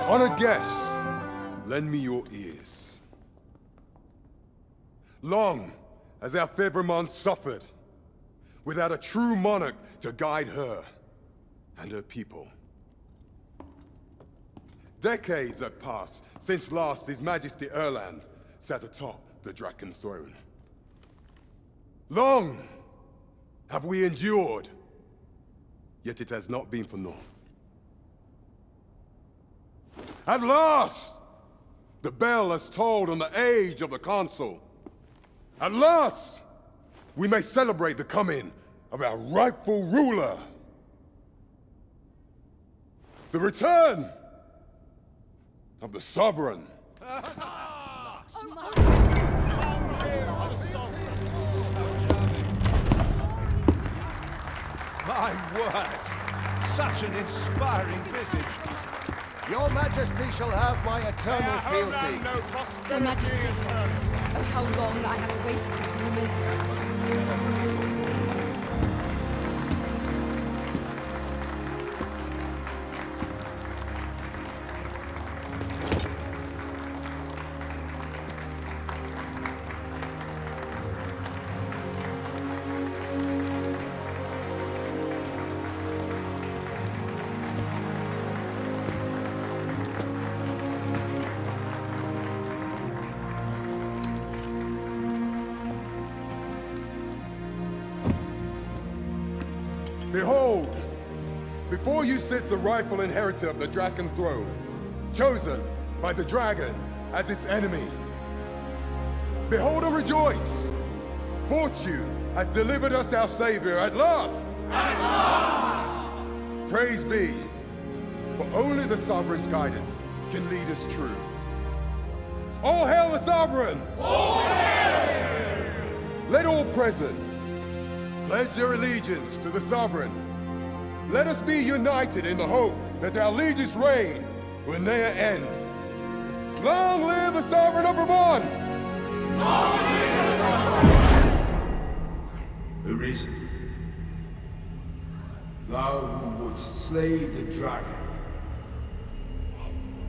On a guess, lend me your ears. Long has our Fevrimond suffered, without a true monarch to guide her and her people. Decades have passed since last His Majesty Erland sat atop the Draken throne. Long have we endured, yet it has not been for naught. At last, the bell has tolled on the age of the Consul. At last, we may celebrate the coming of our rightful ruler. The return of the Sovereign. My word! Such an inspiring visage. Your Majesty shall have my eternal fealty. Your Majesty, oh how long I have awaited this moment. Behold, before you sits the rightful inheritor of the Draken throne, chosen by the dragon as its enemy. Behold and rejoice! Fortune has delivered us our savior at last! At last! Praise be, for only the Sovereign's guidance can lead us true. All hail the Sovereign! All hail! Let all present pledge their allegiance to the Sovereign. Let us be united in the hope that our liege's reign will ne'er end. Long live the Sovereign of Vermont! Long live the Sovereign! Arisen, thou who wouldst slay the dragon,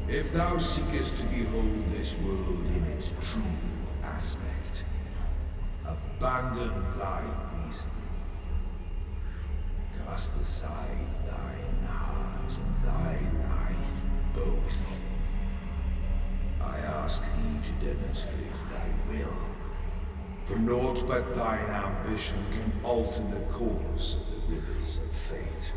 if thou seekest to behold this world in its true aspect, abandon thy reason. Cast aside thine heart and thy life both. I ask thee to demonstrate thy will, for naught but thine ambition can alter the course of the rivers of fate.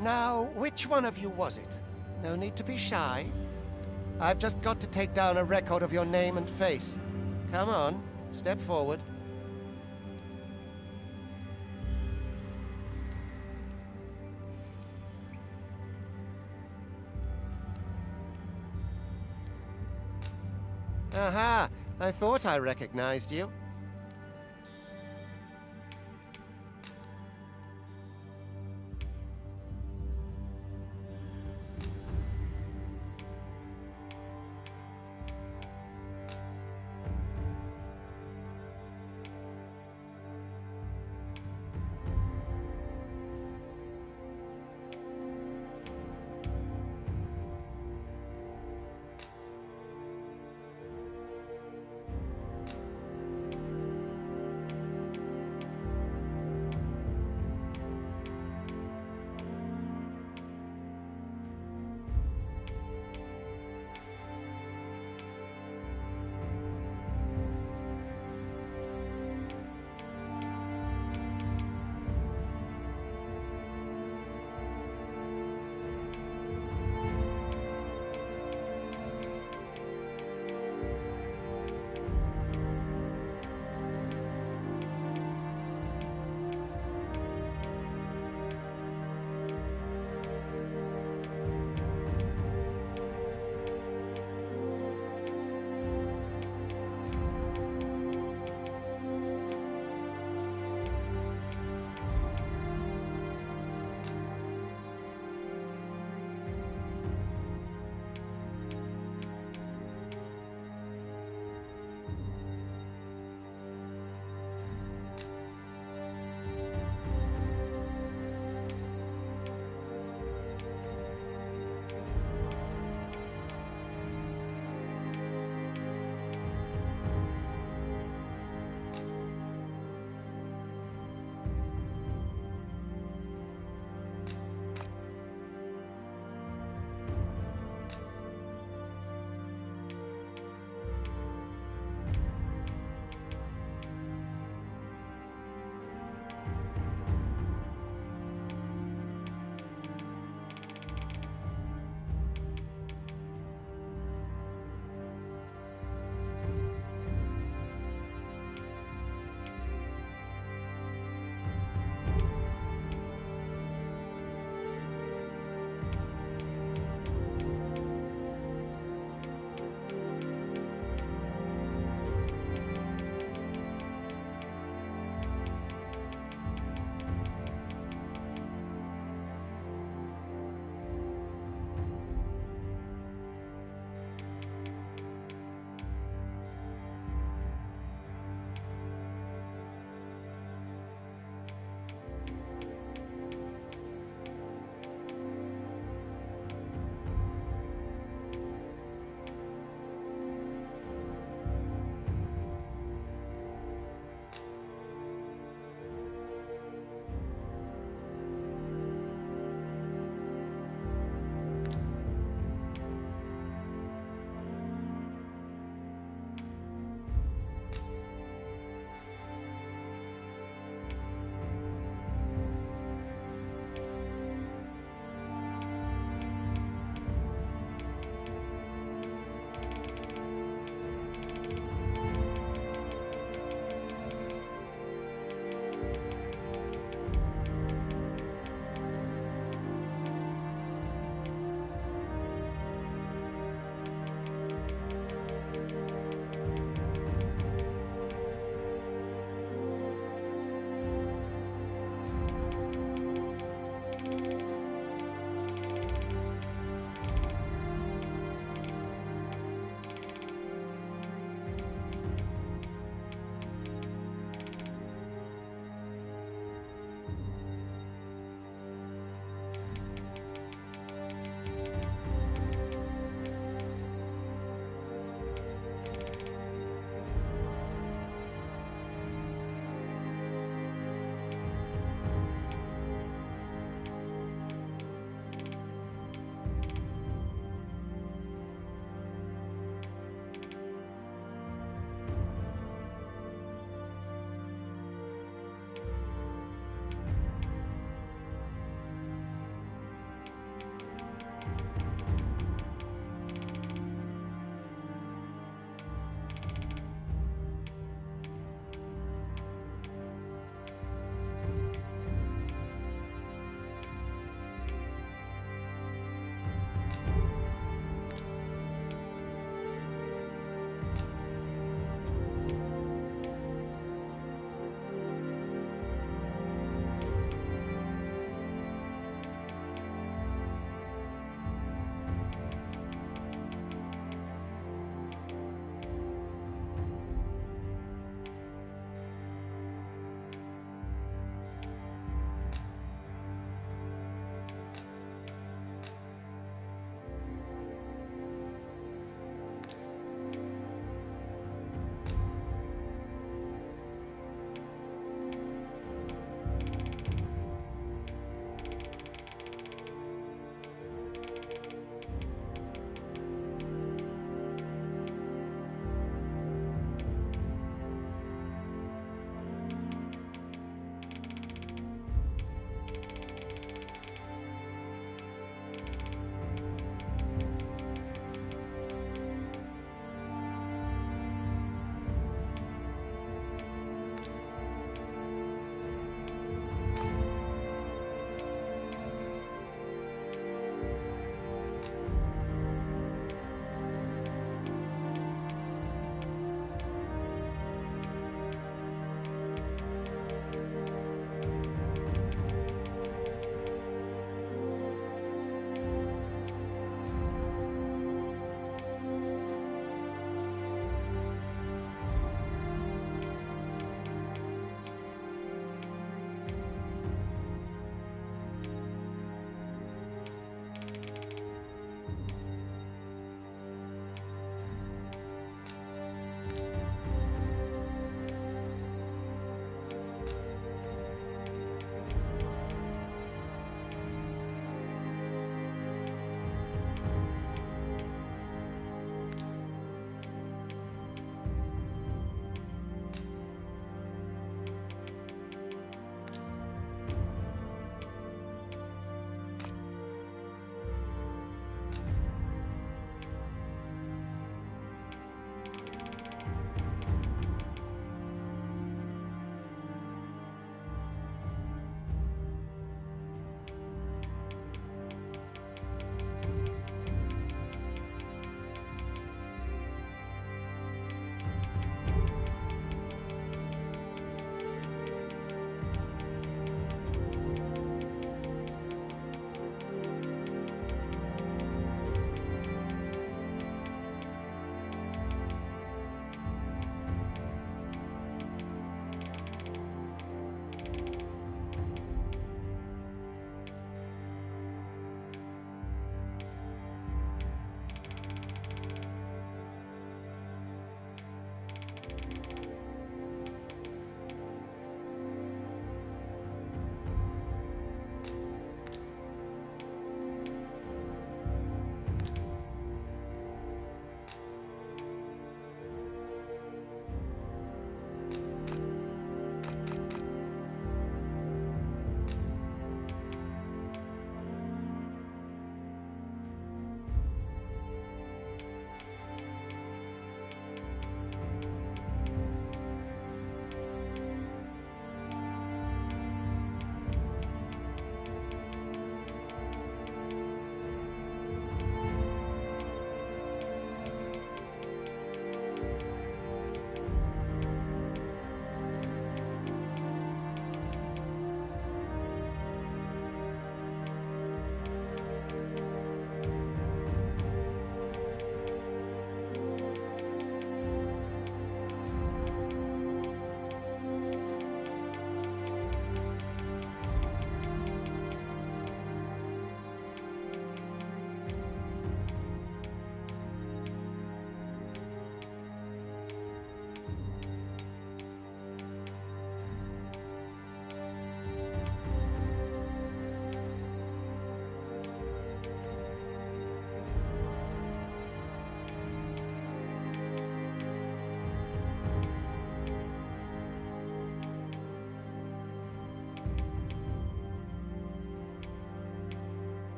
Now, which one of you was it? No need to be shy. I've just got to take down a record of your name and face. Come on, step forward. Aha! I thought I recognized you.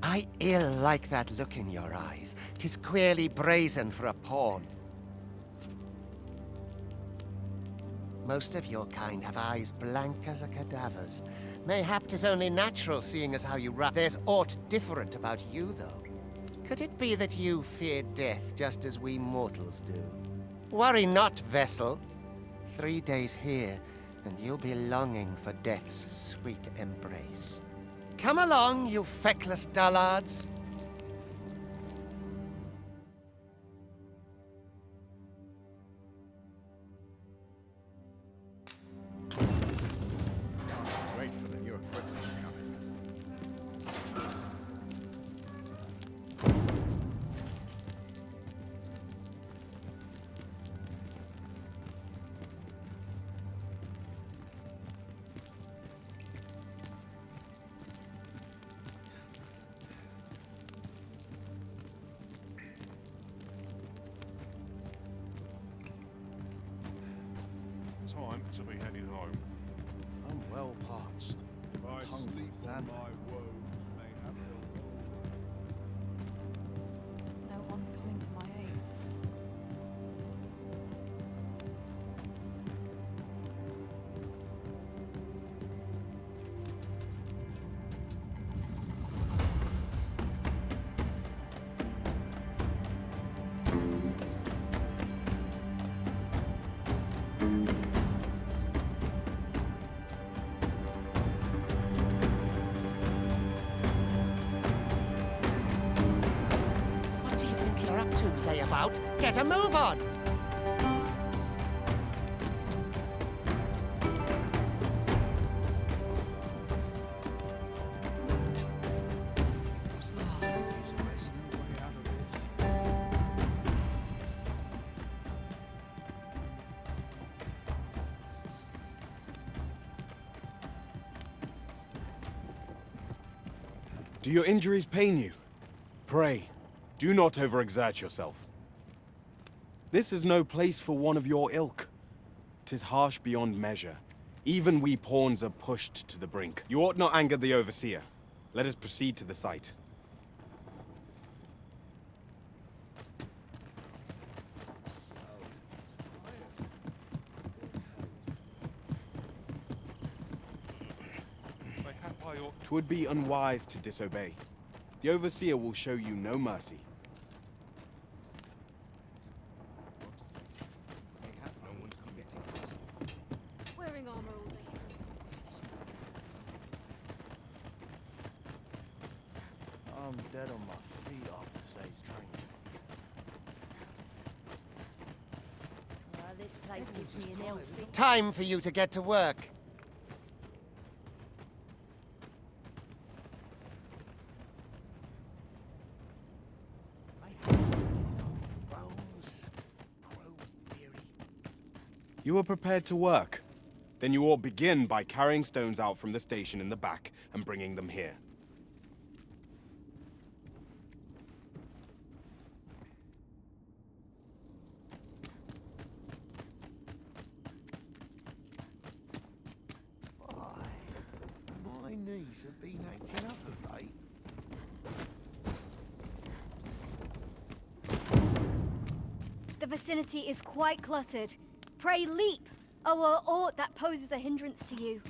I ill like that look in your eyes. 'Tis queerly brazen for a pawn. Most of your kind have eyes blank as a cadaver's. Mayhap 'tis only natural, seeing as how you run. There's aught different about you, though. Could it be that you fear death just as we mortals do? Worry not, vessel. 3 days here, and you'll be longing for death's sweet embrace. Come along, you feckless dullards. Wait for the new equipment's coming. Time to be heading home. I'm well parched. I Tongue's sleep like sand. my woes may have No one's coming to my aid. What do you think you're up to, layabout? Get a move on! Do your injuries pain you? Pray, do not overexert yourself. This is no place for one of your ilk. 'Tis harsh beyond measure. Even we pawns are pushed to the brink. You ought not anger the overseer. Let us proceed to the site. Mayhap I ought 'Twould be unwise to disobey. The overseer will show you no mercy. mayhap no one's committing this. Wearing armor all day. I'm dead on my feet after today's training. This place gives me an ill feeling. Time for you to get to work. You are prepared to work? Then you ought begin by carrying stones out from the station in the back and bringing them here. My knees have been acting up of late. The vicinity is quite cluttered. Pray leap, or aught that poses a hindrance to you.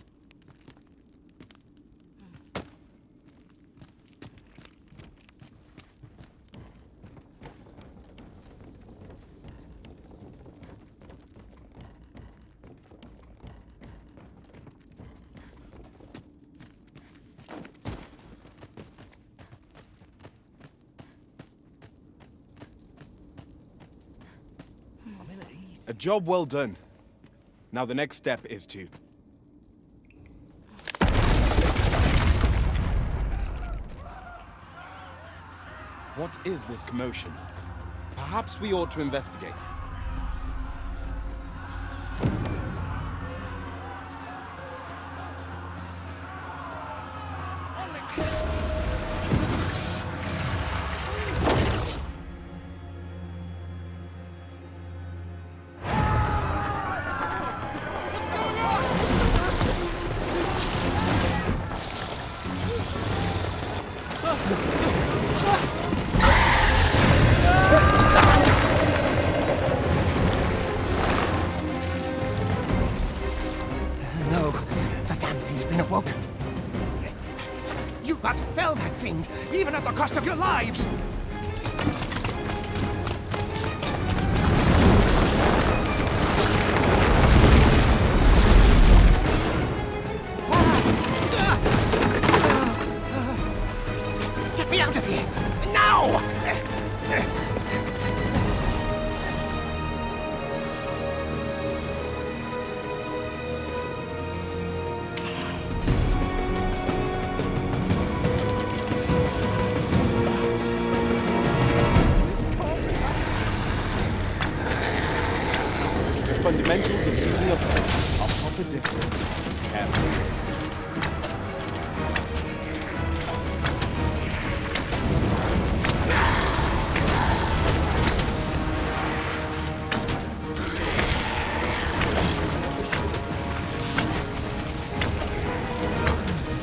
A job well done. Now the next step is to... What is this commotion? Perhaps we ought to investigate. No, the damn thing's been awoken. You but fell that fiend, even at the cost of your lives! Get me out of here! Now! The fundamentals of using a bow are proper distance. Careful.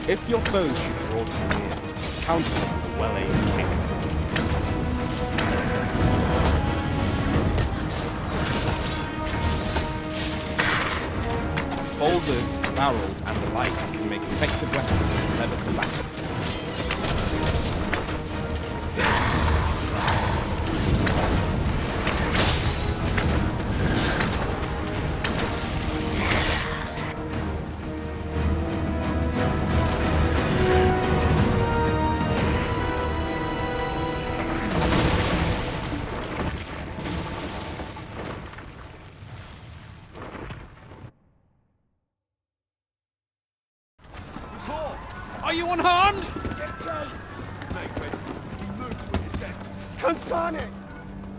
If your foes should draw too near, counter them with a well-aimed kick. Boulders, barrels, and the like can make effective weapons for clever combatants. Are you unharmed? Make ready. You move to intercept. Consane!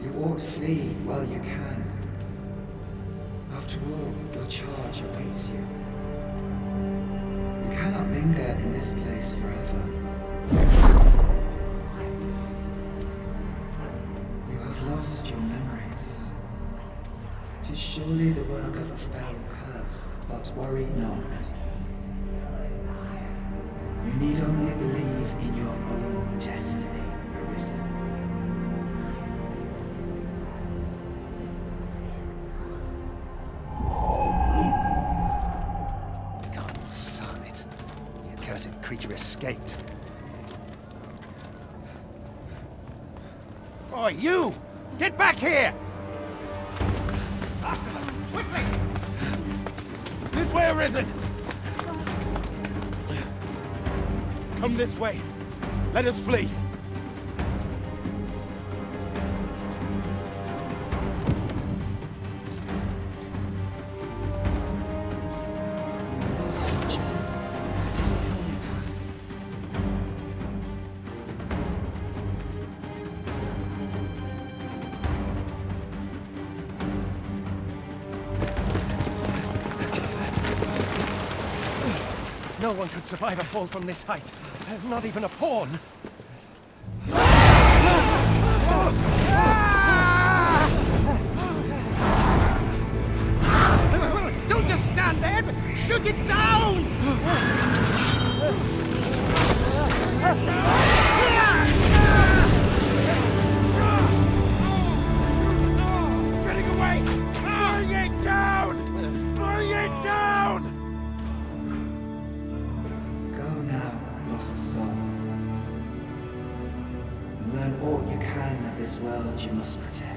You ought flee while you can. After all, your charge awaits you. You cannot linger in this place forever. is surely the work of a foul curse, but worry not. You need only believe in your own destiny, Arisen. God son it. The accursed creature escaped. Oh, you! Get back here! Quickly! This way, Arisen! Come this way. Let us flee. You must, John. That is the only path. No one could survive a fall from this height. Not even a pawn. Don't just stand there, but shoot it down! It's getting away! Bring it down! Bring it down! Go now, lost soul. Learn all you can of this world you must protect.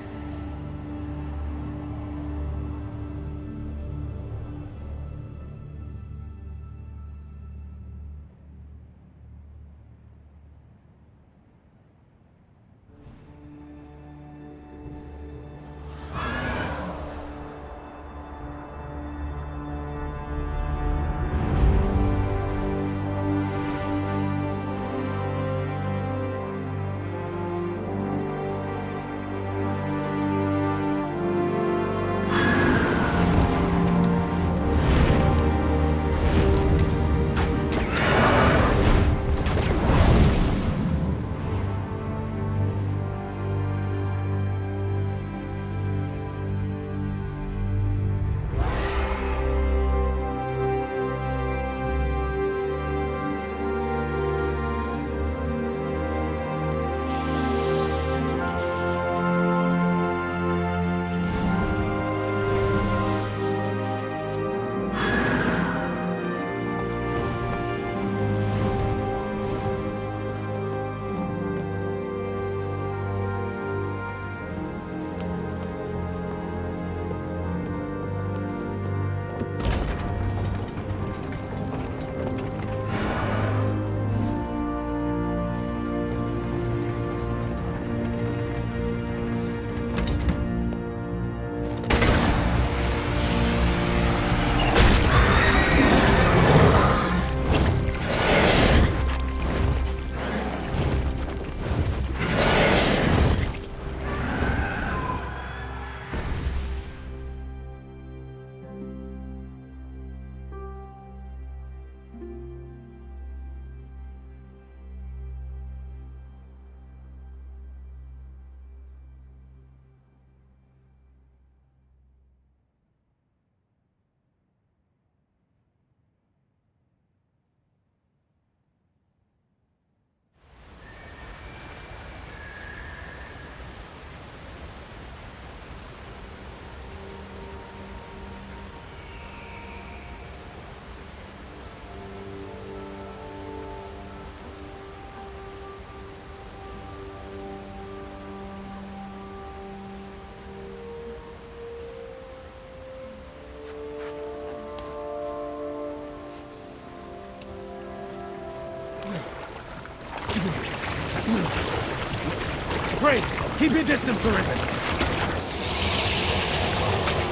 Pray, keep your distance, Arisen.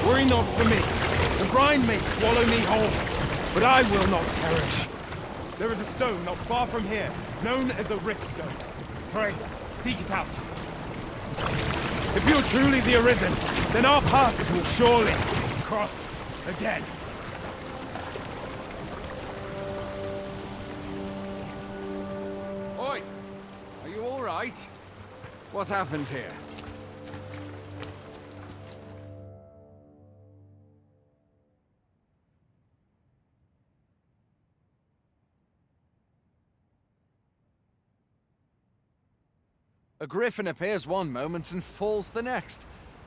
Worry not for me. The brine may swallow me whole, but I will not perish. There is a stone not far from here, known as a rift stone. Pray, seek it out. If you're truly the Arisen, then our paths will surely cross again. Oi! Are you all right? What happened here? A griffin appears one moment and falls the next.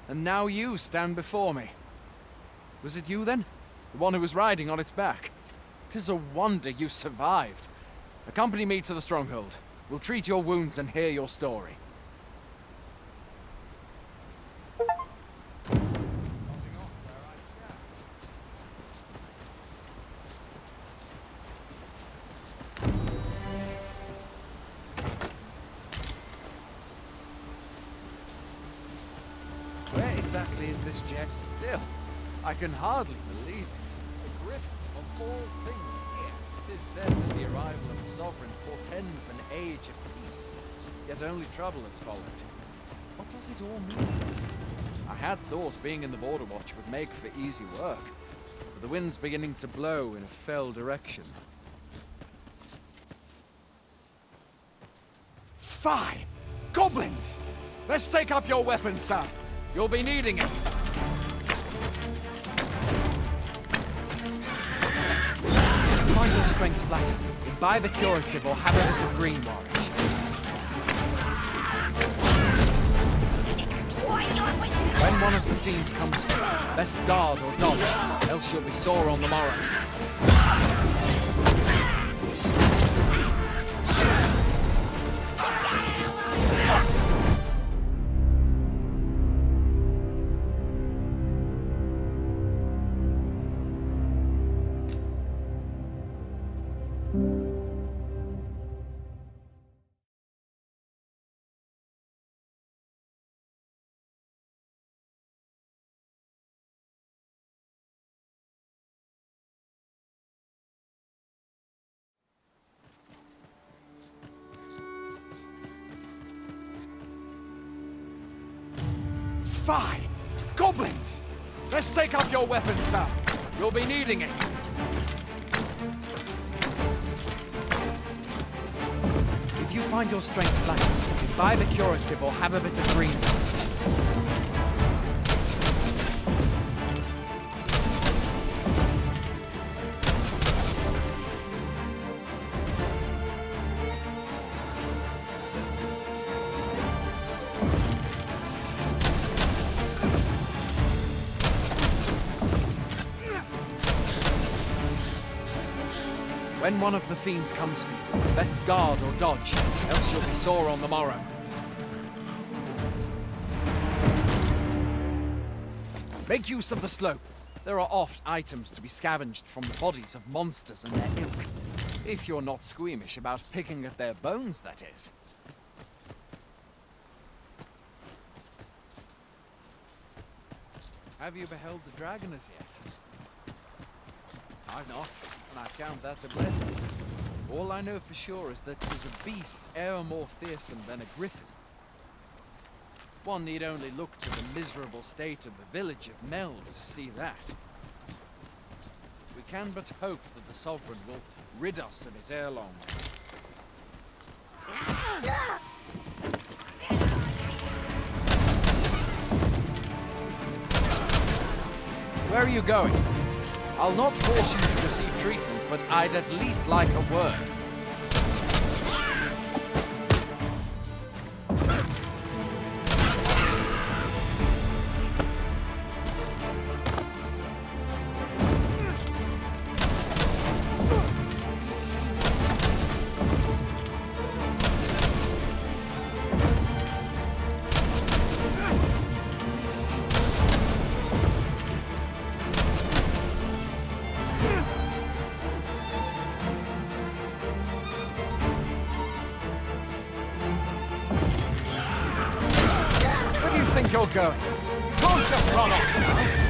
And now you stand before me. Was it you then? The one who was riding on its back? 'Tis a wonder you survived. Accompany me to the stronghold. We'll treat your wounds and hear your story. Where exactly is this chest still? I can hardly believe it. A griffin of all things here. It is said that the arrival of the sovereign portends an age of peace, yet only trouble has followed. What does it all mean? I had thought being in the Border Watch would make for easy work, but the wind's beginning to blow in a fell direction. Fie! Goblins! Let's take up your weapons, sir. You'll be needing it. Find your strength flat. Imbibe a curative or have a bit of green warrior. When one of the fiends comes, best guard or dodge, else you'll be sore on the morrow. Fie! Goblins! Let's take up your weapons, sir. You'll be needing it. If you find your strength flat, imbibe a curative or have a bit of green. When one of the fiends comes for you, best guard or dodge, else you'll be sore on the morrow. Make use of the slope. There are oft items to be scavenged from the bodies of monsters and their ilk. If you're not squeamish about picking at their bones, that is. Have you beheld the dragon as yet? I've not, and I count that a blessing. All I know for sure is that 'tis a beast e'er more fearsome than a griffin. One need only look to the miserable state of the village of Meld to see that. We can but hope that the Sovereign will rid us of it ere long. Where are you going? I'll not force you to receive treatment, but I'd at least like a word. You're going. You can't just run off now.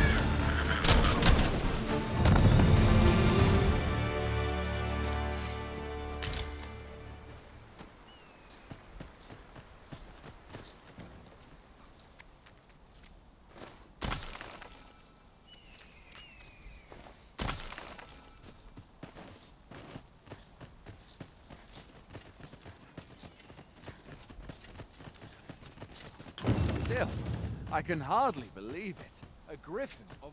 Still, I can hardly believe it. A griffin of...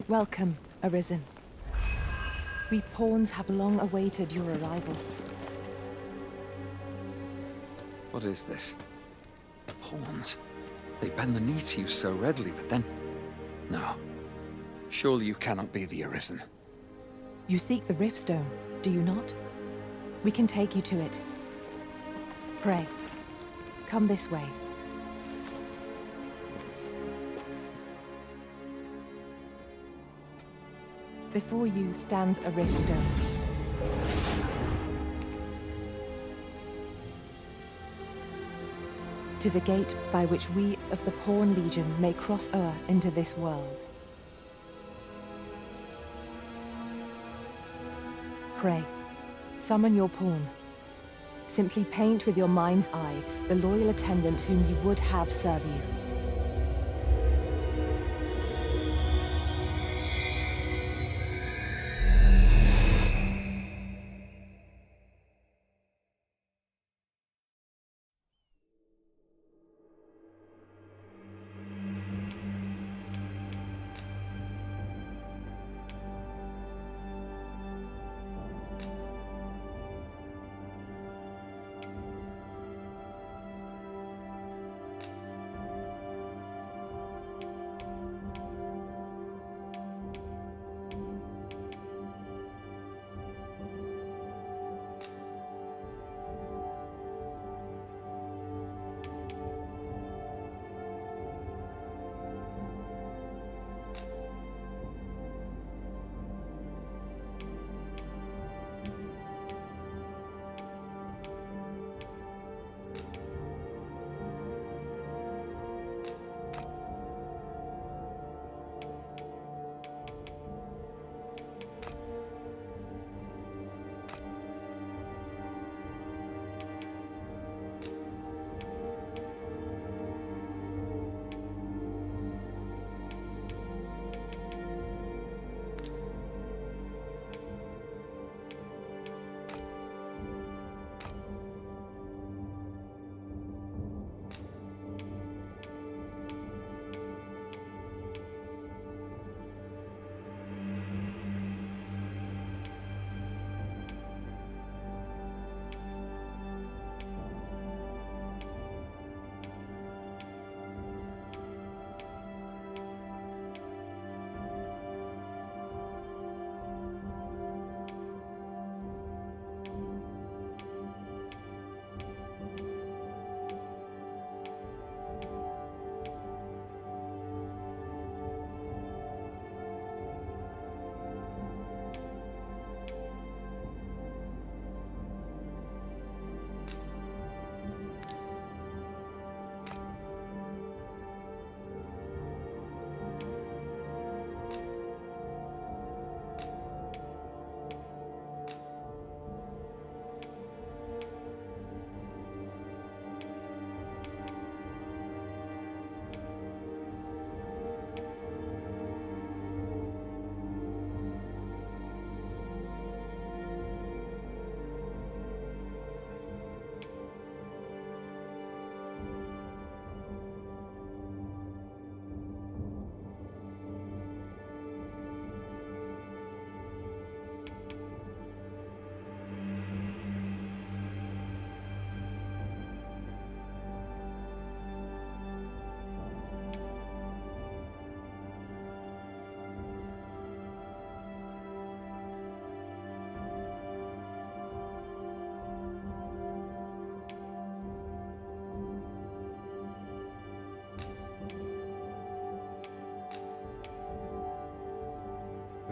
Welcome, Arisen. We pawns have long awaited your arrival. What is this? Pawns? They bend the knee to you so readily, but then... No. Surely you cannot be the Arisen. You seek the Riftstone, do you not? We can take you to it. Pray, come this way. Before you stands a Riftstone. "'Tis a gate by which we of the Pawn Legion may cross o'er into this world. Pray, summon your pawn. Simply paint with your mind's eye the loyal attendant whom you would have serve you.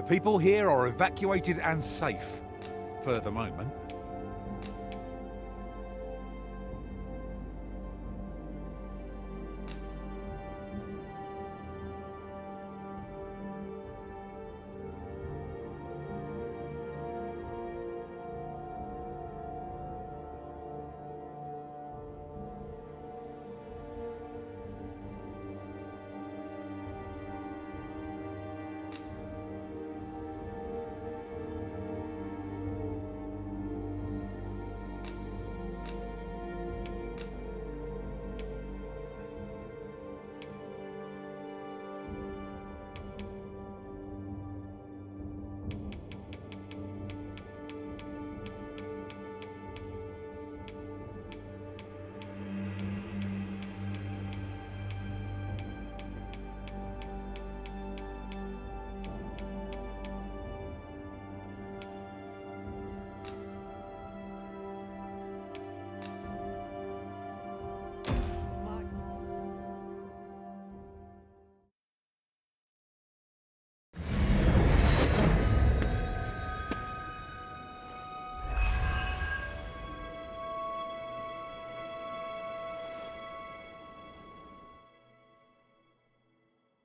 The people here are evacuated and safe, for the moment.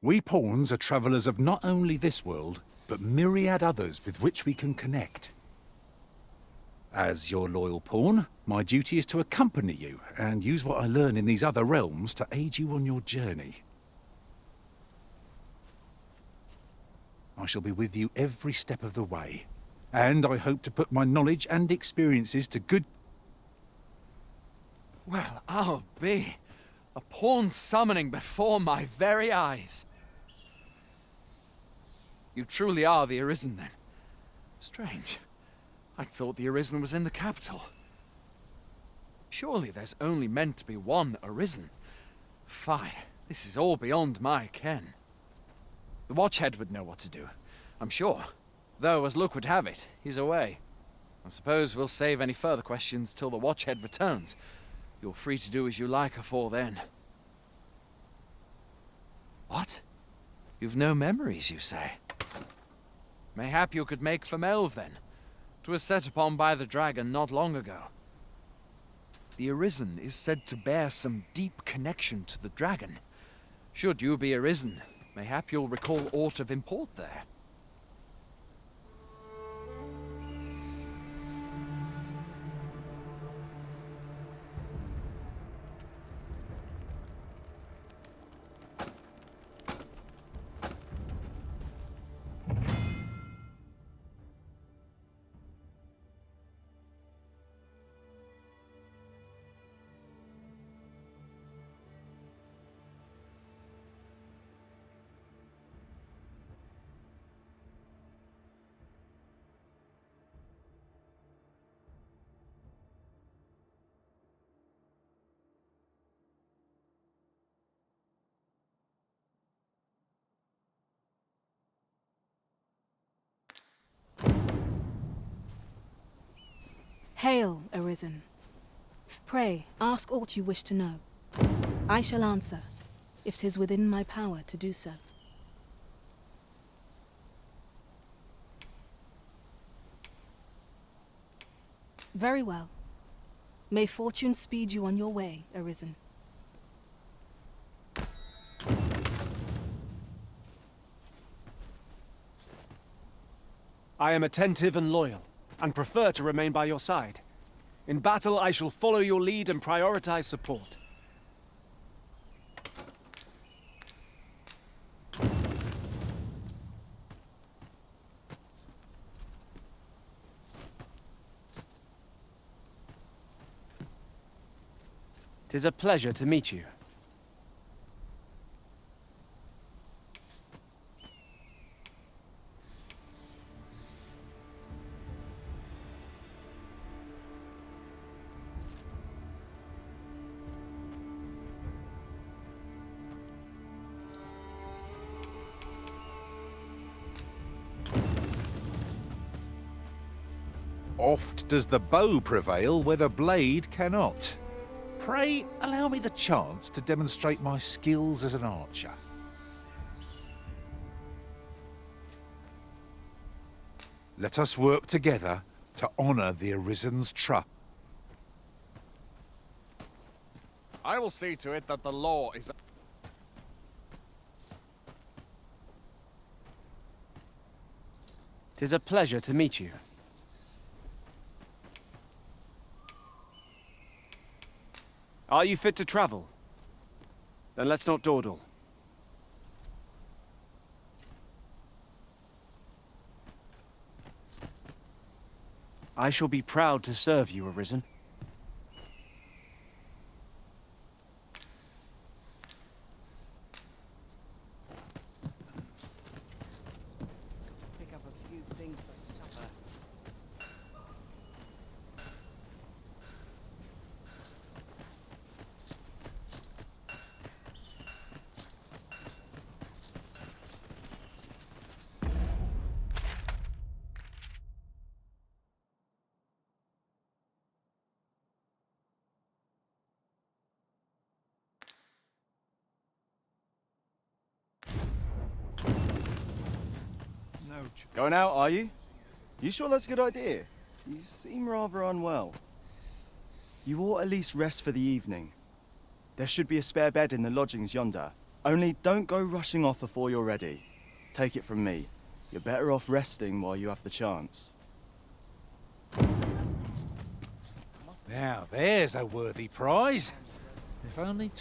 We pawns are travellers of not only this world, but myriad others with which we can connect. As your loyal pawn, my duty is to accompany you and use what I learn in these other realms to aid you on your journey. I shall be with you every step of the way, and I hope to put my knowledge and experiences to good... Well, I'll be. A pawn summoning before my very eyes. You truly are the Arisen, then. Strange. I thought the Arisen was in the capital. Surely there's only meant to be one Arisen. Fie, this is all beyond my ken. The Watchhead would know what to do, I'm sure. Though, as luck would have it, he's away. I suppose we'll save any further questions till the Watchhead returns. You're free to do as you like afore then. What? You've no memories, you say? Mayhap you could make for Melve, then. 'Twas set upon by the dragon not long ago. The Arisen is said to bear some deep connection to the dragon. Should you be Arisen, mayhap you'll recall aught of import there. Hail, Arisen. Pray, ask aught you wish to know. I shall answer, if 'tis within my power to do so. Very well. May fortune speed you on your way, Arisen. I am attentive and loyal, and prefer to remain by your side. In battle, I shall follow your lead and prioritize support. Tis a pleasure to meet you. Oft does the bow prevail where the blade cannot. Pray, allow me the chance to demonstrate my skills as an archer. Let us work together to honor the Arisen's trust. I will see to it that the law is... Tis a pleasure to meet you. Are you fit to travel? Then let's not dawdle. I shall be proud to serve you, Arisen. Pick up a few things for supper. Going out, are you? You sure that's a good idea? You seem rather unwell. You ought at least rest for the evening. There should be a spare bed in the lodgings yonder. Only don't go rushing off before you're ready. Take it from me. You're better off resting while you have the chance. Now, there's a worthy prize. If only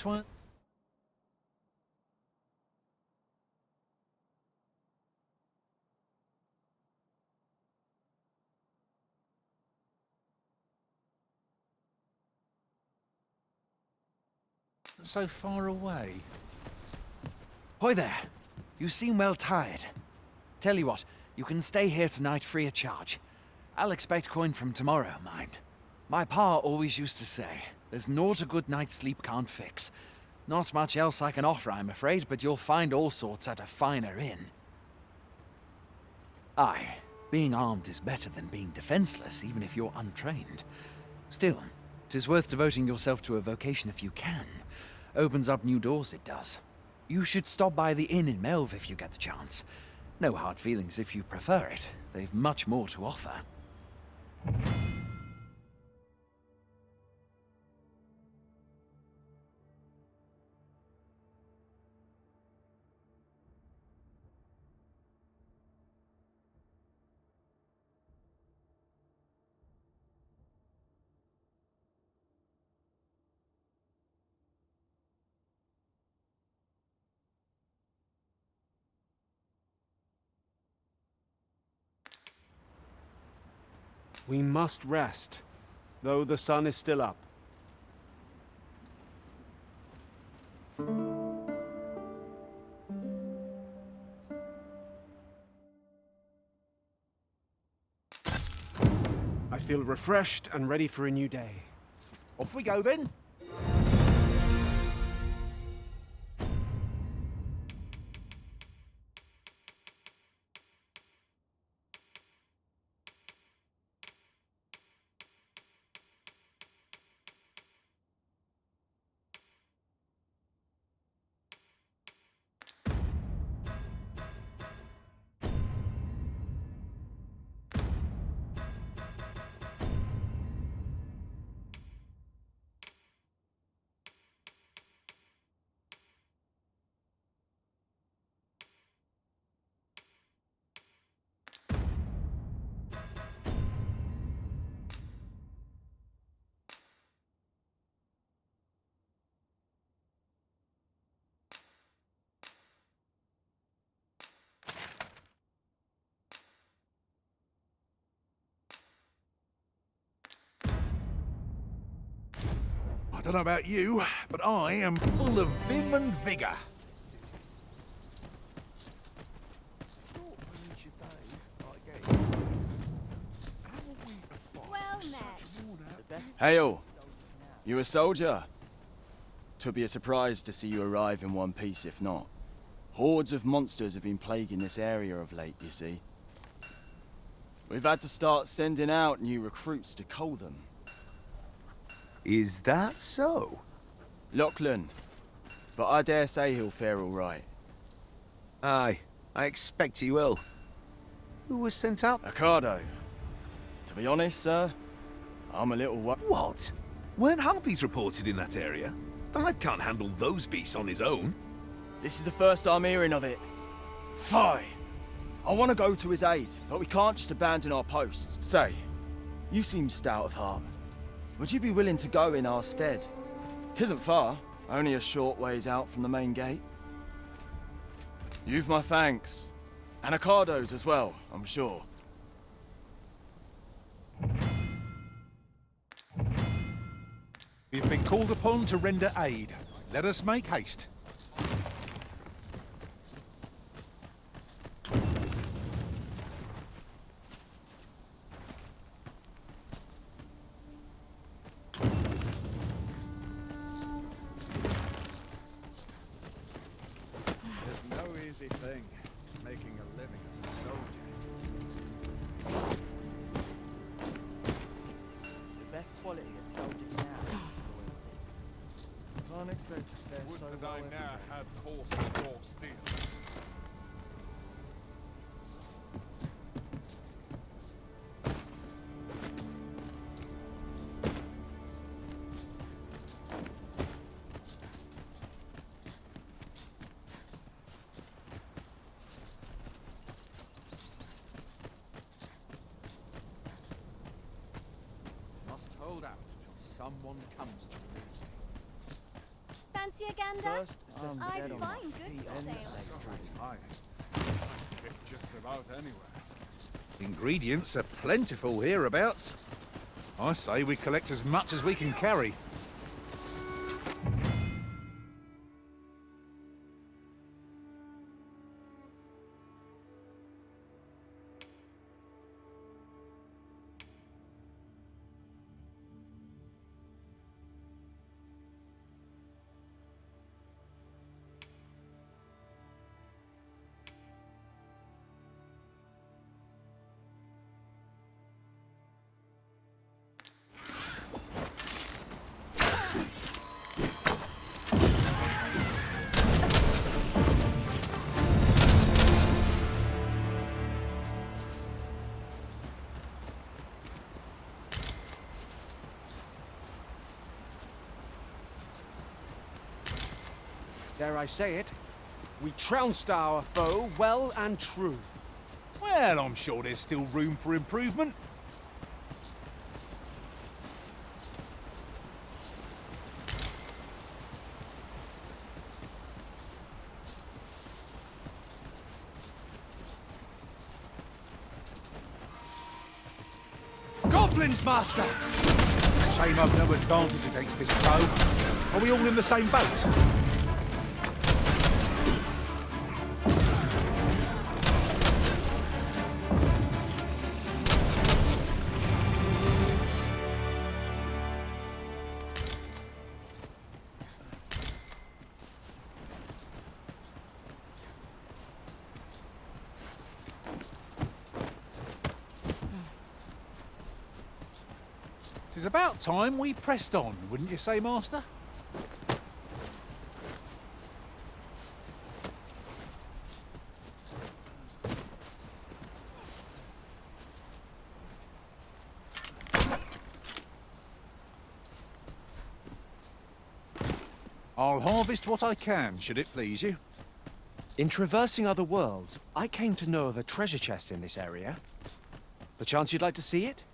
so far away. Hoy there. You seem well tired. Tell you what, you can stay here tonight free of charge. I'll expect coin from tomorrow, mind. My pa always used to say, there's naught a good night's sleep can't fix. Not much else I can offer, I'm afraid, but you'll find all sorts at a finer inn. Aye, being armed is better than being defenseless, even if you're untrained. Still, 'tis worth devoting yourself to a vocation if you can. Opens up new doors, it does. You should stop by the inn in Melve if you get the chance. No hard feelings if you prefer it. They've much more to offer. We must rest, though the sun is still up. I feel refreshed and ready for a new day. Off we go then. I don't know about you, but I am full of vim and vigour. Well met. Hey all, you a soldier? Twould be a surprise to see you arrive in one piece if not. Hordes of monsters have been plaguing this area of late, you see. We've had to start sending out new recruits to cull them. Is that so? Lachlan, but I dare say he'll fare all right. Aye, I expect he will. Who was sent out? Ocado. To be honest, sir, I'm a little What? Weren't harpies reported in that area? Thad can't handle those beasts on his own. This is the first I'm hearing of it. Fie! I want to go to his aid, but we can't just abandon our posts. Say, you seem stout of heart. Would you be willing to go in our stead? 'Tisn't far, only a short ways out from the main gate. You've my thanks. And Ocado's as well, I'm sure. We've been called upon to render aid. Let us make haste. There's no easy thing, making a living as a soldier. The best quality of soldier now is loyalty. Can't expect to fare so Would that well I every now day. had horse and raw steel. someone comes to me. Fancy a gander? First, assess the I dead on find my goods feet for and sale. Get just about anywhere. Ingredients are plentiful hereabouts. I say we collect as much as we can carry. Dare I say it, we trounced our foe well and true. Well, I'm sure there's still room for improvement. Goblins, Master! Shame I've no advantage against this foe. Are we all in the same boat? It's about time we pressed on, wouldn't you say, Master? I'll harvest what I can, should it please you. In traversing other worlds, I came to know of a treasure chest in this area. Perchance you'd like to see it?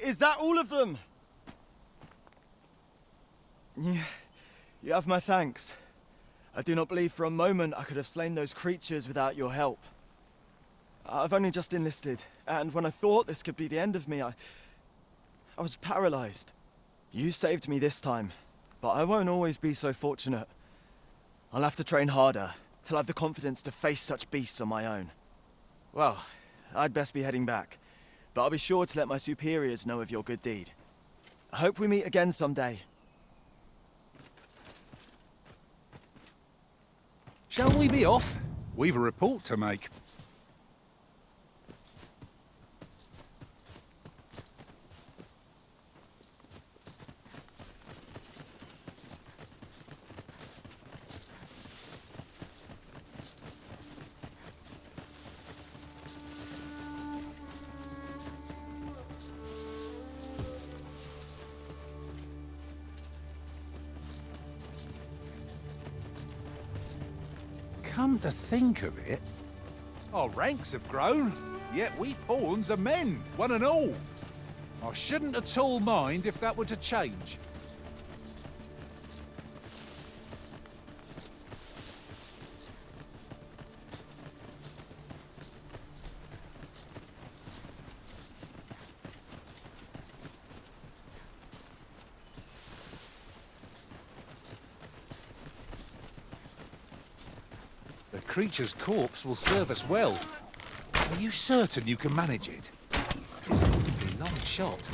Is that all of them? Yeah, you have my thanks. I do not believe for a moment I could have slain those creatures without your help. I've only just enlisted, and when I thought this could be the end of me, I was paralyzed. You saved me this time, but I won't always be so fortunate. I'll have to train harder, till I've the confidence to face such beasts on my own. Well, I'd best be heading back, but I'll be sure to let my superiors know of your good deed. I hope we meet again someday. Shall we be off? We've a report to make. Come to think of it, our ranks have grown, yet we pawns are men, one and all. I shouldn't at all mind if that were to change. The creature's corpse will serve us well. Are you certain you can manage it? It's an awfully long shot.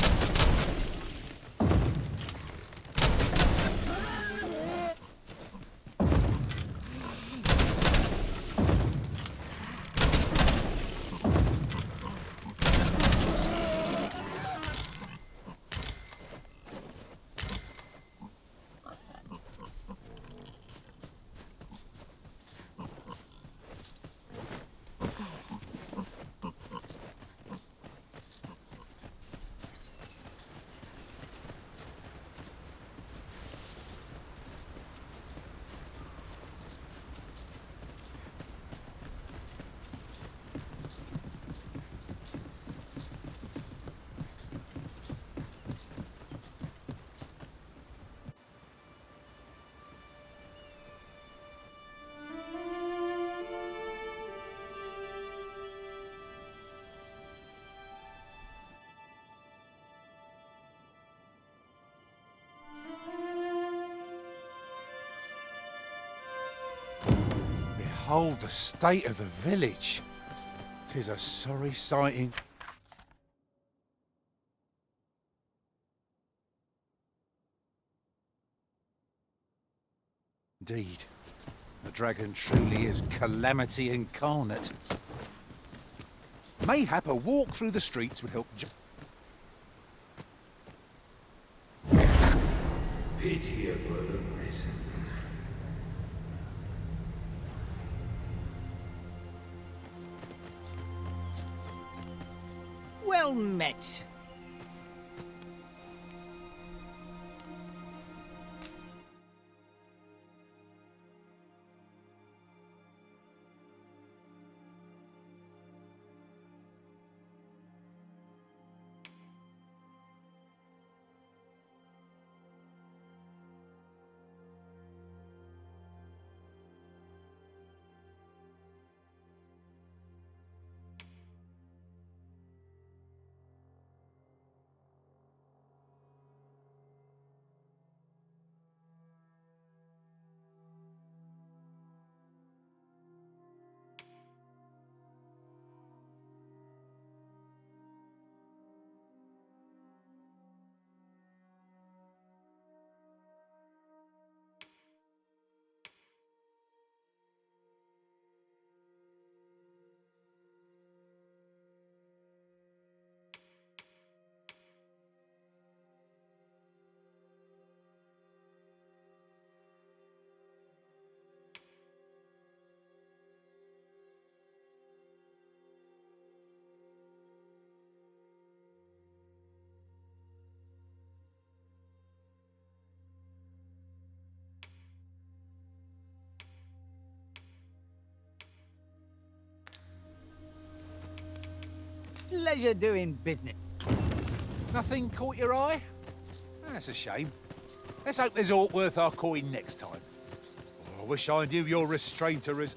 Behold the state of the village. 'Tis a sorry sighting. Indeed, the dragon truly is calamity incarnate. Mayhap a walk through the streets would help. Pitiable arisen. Well met. Pleasure doing business. Nothing caught your eye? That's a shame. Let's hope there's aught worth our coin next time. Oh, I wish I knew your restrainter is...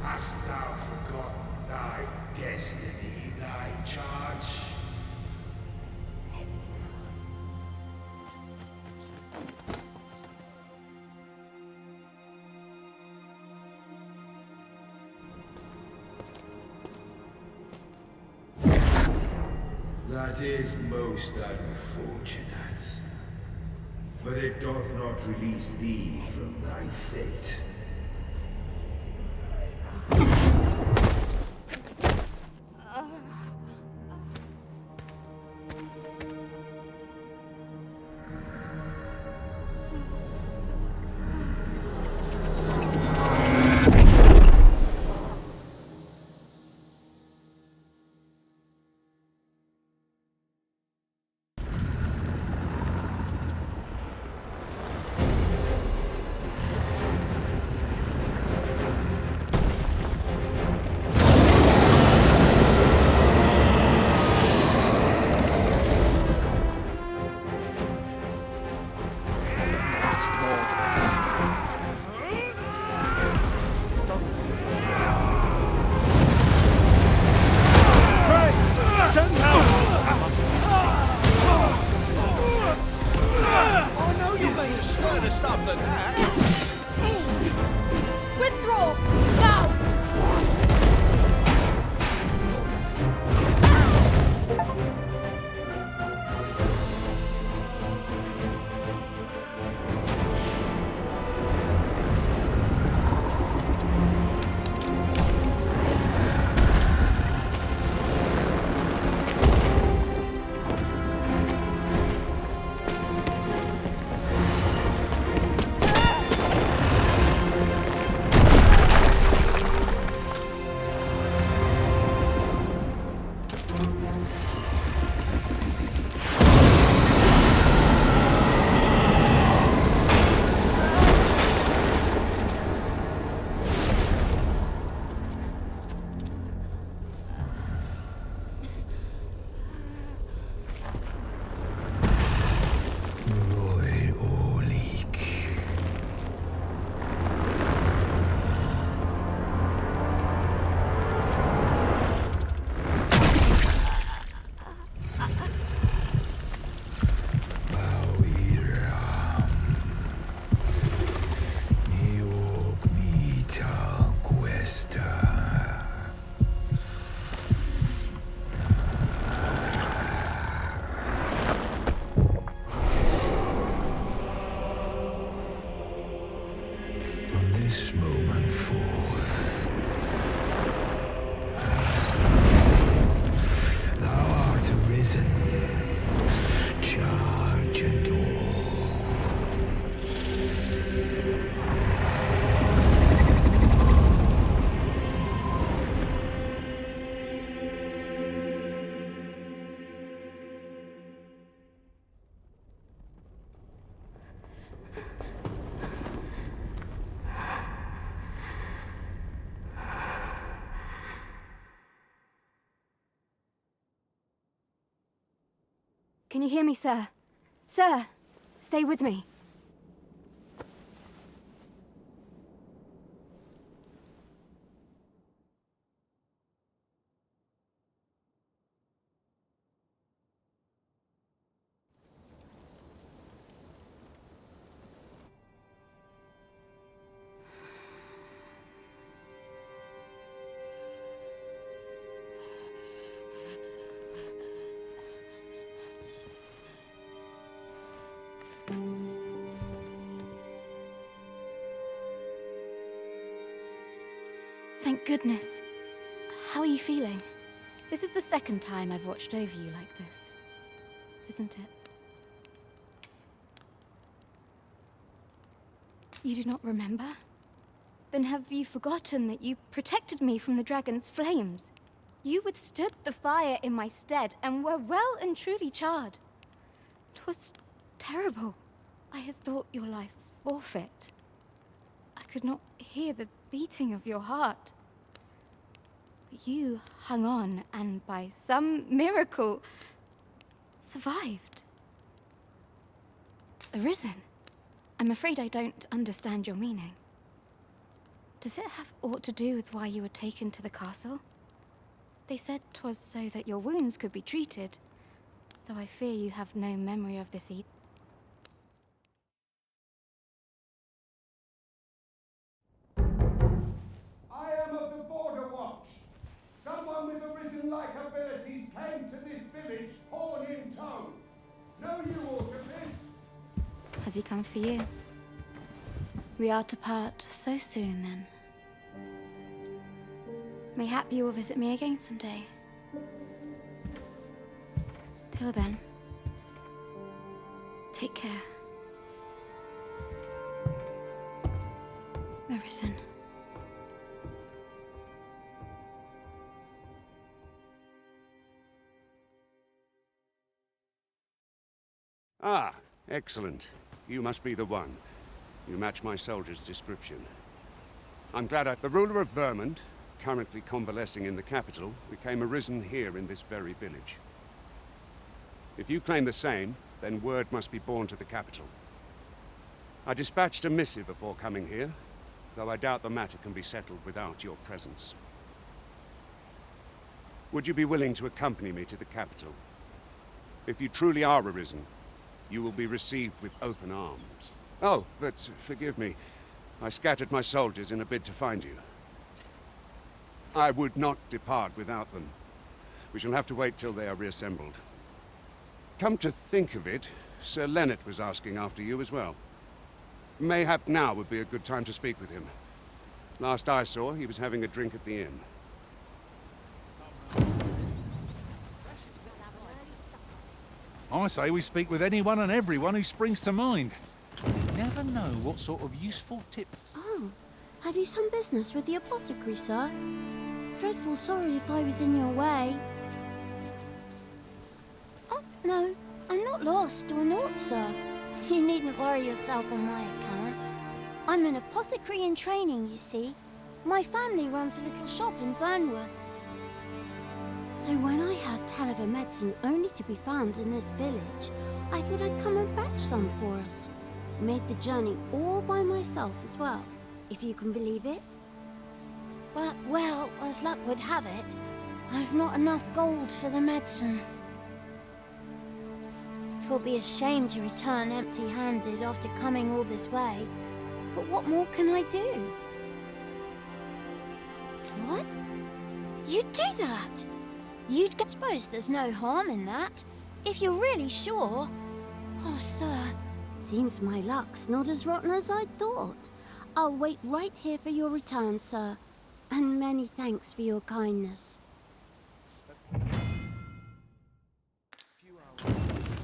Hast thou forgotten thy destiny, thy charge? That is most unfortunate. But it doth not release thee from thy fate. Can you hear me, sir? Sir, stay with me. Thank goodness. How are you feeling? This is the second time I've watched over you like this, isn't it? You do not remember? Then have you forgotten that you protected me from the dragon's flames? You withstood the fire in my stead and were well and truly charred. 'Twas terrible. I had thought your life forfeit. I could not hear the beating of your heart. But you hung on and by some miracle survived. Arisen. I'm afraid I don't understand your meaning. Does it have aught to do with why you were taken to the castle? They said 'twas so that your wounds could be treated, though I fear you have no memory of this either. I am of the Border Watch. Someone with Arisen-like abilities came to this village, horn in tow. Know you aught of this? Has he come for you? We are to part so soon, then. Mayhap you will visit me again someday. Till then, take care. Arisen. Ah, excellent. You must be the one. You match my soldier's description. I'm glad the ruler of Vermont, currently convalescing in the capital, became arisen here in this very village. If you claim the same, then word must be borne to the capital. I dispatched a missive before coming here, though I doubt the matter can be settled without your presence. Would you be willing to accompany me to the capital? If you truly are arisen, you will be received with open arms. Oh, but forgive me. I scattered my soldiers in a bid to find you. I would not depart without them. We shall have to wait till they are reassembled. Come to think of it, Sir Leonard was asking after you as well. Mayhap now would be a good time to speak with him. Last I saw, he was having a drink at the inn. I say we speak with anyone and everyone who springs to mind. You never know what sort of useful tip... Oh, have you some business with the apothecary, sir? Dreadful sorry if I was in your way. Oh, no, I'm not lost or naught, sir. You needn't worry yourself on my account. I'm an apothecary in training, you see. My family runs a little shop in Vernworth. So when I heard tell of a medicine only to be found in this village, I thought I'd come and fetch some for us. Made the journey all by myself as well, if you can believe it. But, well, as luck would have it, I've not enough gold for the medicine. 'Twill be a shame to return empty-handed after coming all this way, but what more can I do? What? You'd do that? You'd suppose there's no harm in that, if you're really sure. Oh, sir, seems my luck's not as rotten as I'd thought. I'll wait right here for your return, sir, and many thanks for your kindness.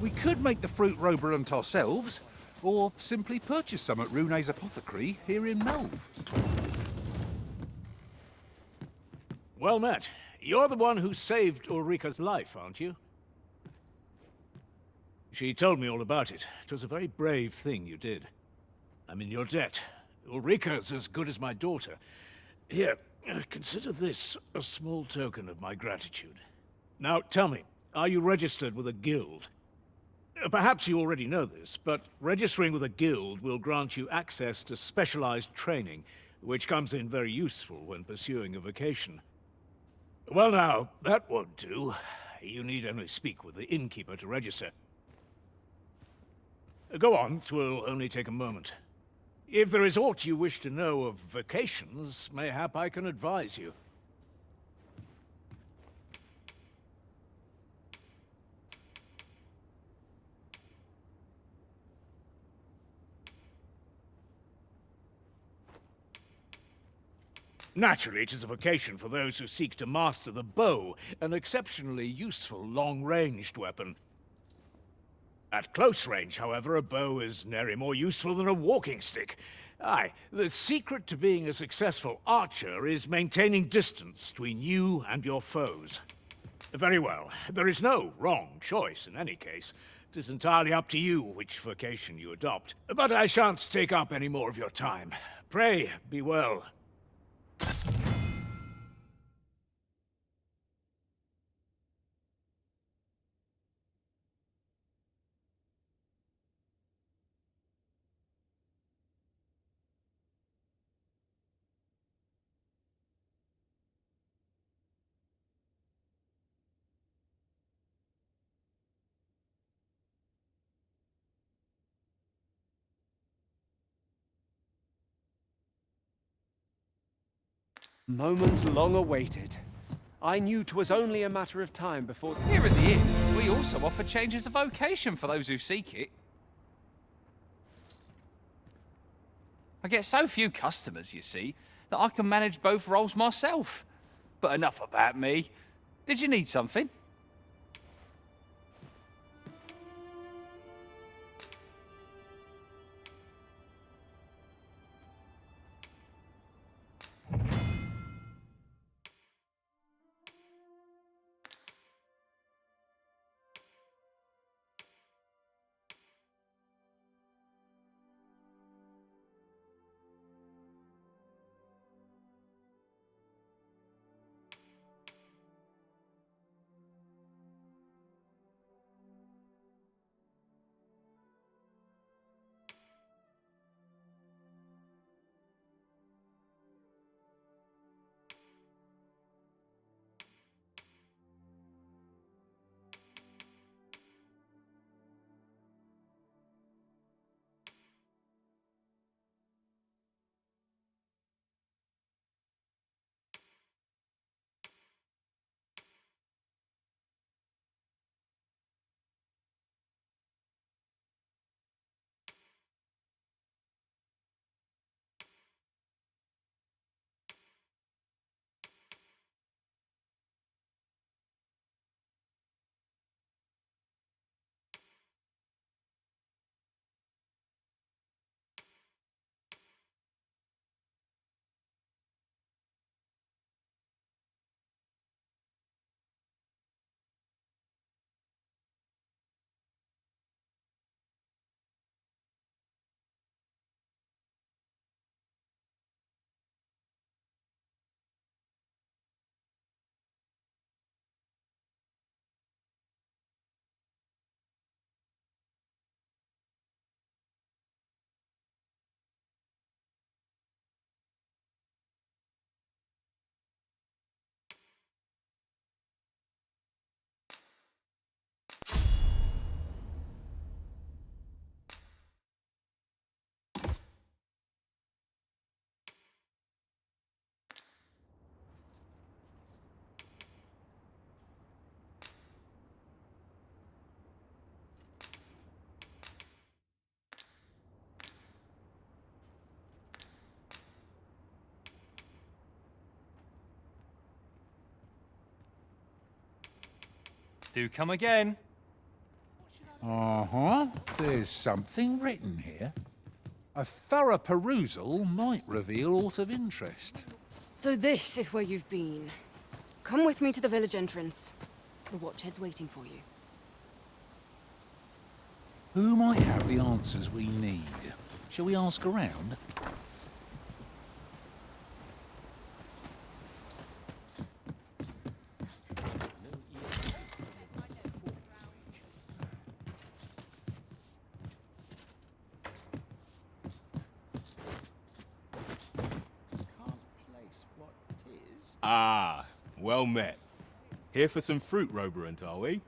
We could make the fruit roberant ourselves, or simply purchase some at Rune's apothecary here in Melve. Well met. You're the one who saved Ulrika's life, aren't you? She told me all about it. It was a very brave thing you did. I'm in your debt. Ulrika's as good as my daughter. Here, consider this a small token of my gratitude. Now, tell me, are you registered with a guild? Perhaps you already know this, but registering with a guild will grant you access to specialized training, which comes in very useful when pursuing a vocation. Well now, that won't do. You need only speak with the innkeeper to register. Go on, 'twill only take a moment. If there is aught you wish to know of vocations, mayhap I can advise you. Naturally, it is a vocation for those who seek to master the bow, an exceptionally useful long-ranged weapon. At close range, however, a bow is nary more useful than a walking stick. Aye, the secret to being a successful archer is maintaining distance between you and your foes. Very well, there is no wrong choice in any case. It is entirely up to you which vocation you adopt. But I shan't take up any more of your time. Pray, be well. Moment long awaited. I knew 'twas only a matter of time before... Here at the inn, we also offer changes of vocation for those who seek it. I get so few customers, you see, that I can manage both roles myself. But enough about me. Did you need something? Do come again. Uh-huh. There's something written here. A thorough perusal might reveal aught of interest. So this is where you've been. Come with me to the village entrance. The watchhead's waiting for you. Who might have the answers we need? Shall we ask around? Ah, well met. Here for some fruit, Roberant, are we?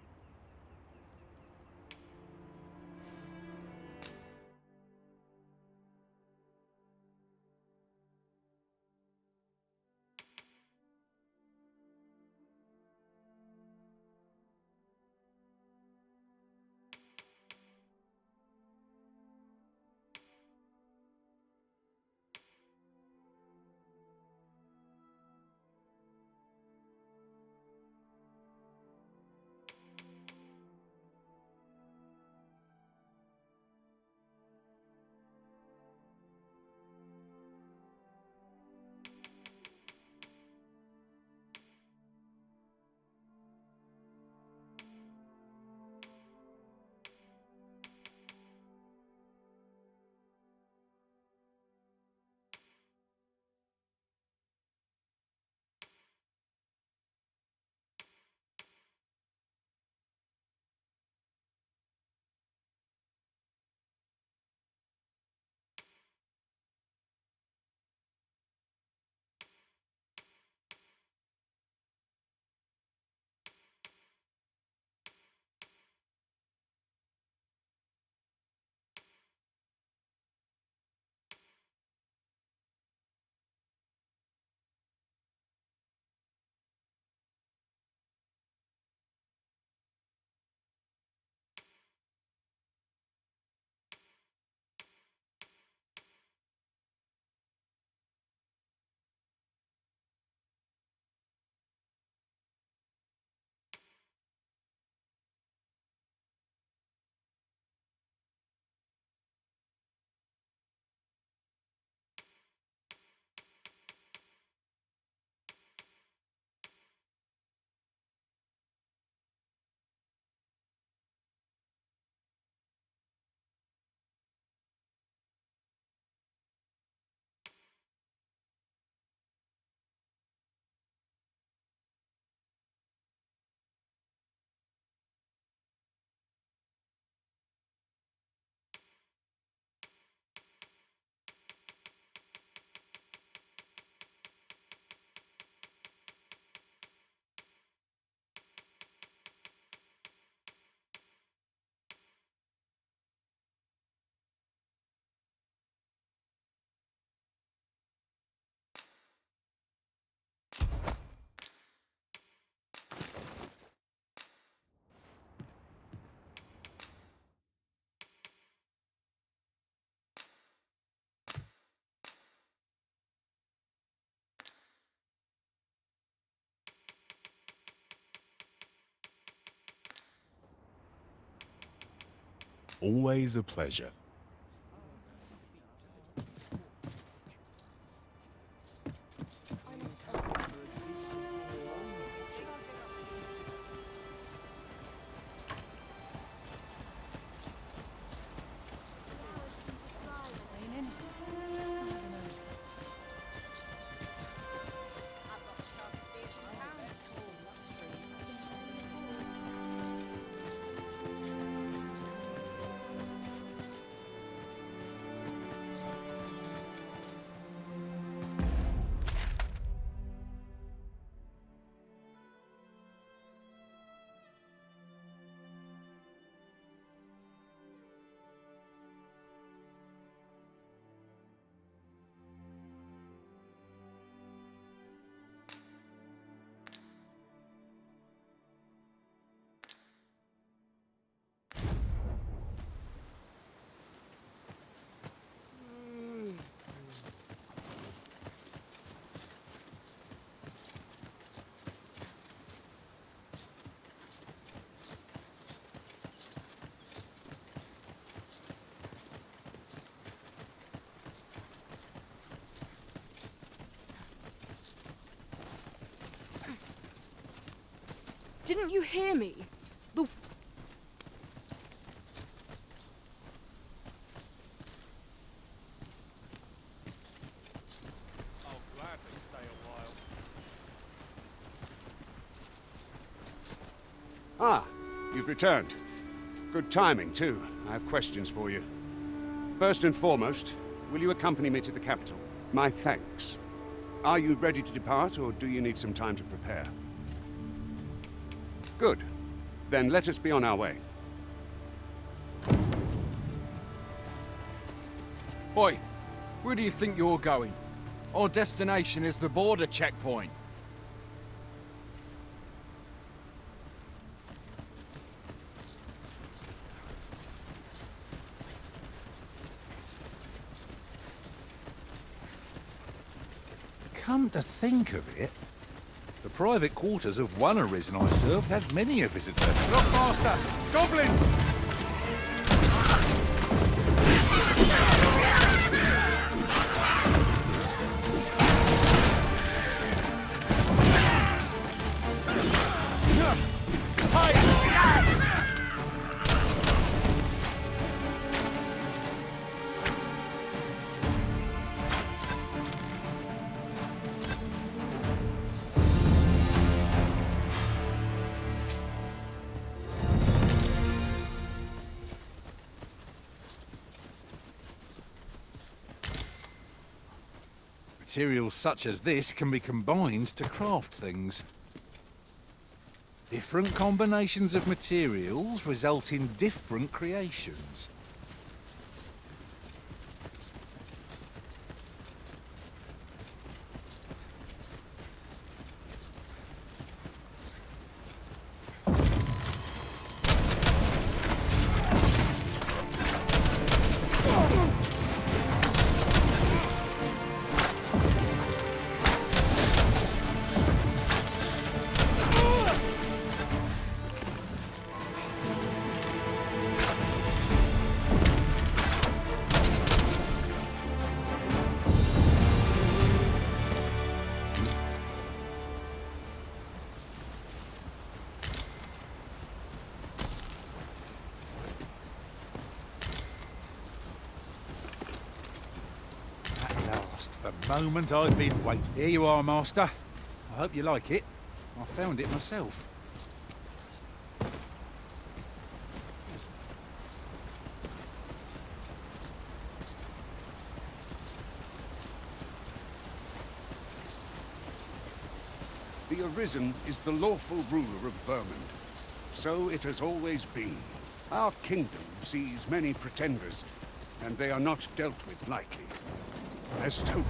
Always a pleasure. Didn't you hear me? The... I'll gladly stay a while. Ah, you've returned. Good timing, too. I have questions for you. First and foremost, will you accompany me to the capital? My thanks. Are you ready to depart, or do you need some time to prepare? Good. Then let us be on our way. Oi, where do you think you're going? Our destination is the border checkpoint. Come to think of it, the private quarters of one Arisen I served had many a visitor. Look, Master! Goblins! Materials such as this can be combined to craft things. Different combinations of materials result in different creations. The moment I've been waiting. Here you are, Master. I hope you like it. I found it myself. The Arisen is the lawful ruler of Vermund. So it has always been. Our kingdom sees many pretenders, and they are not dealt with lightly. Best hope.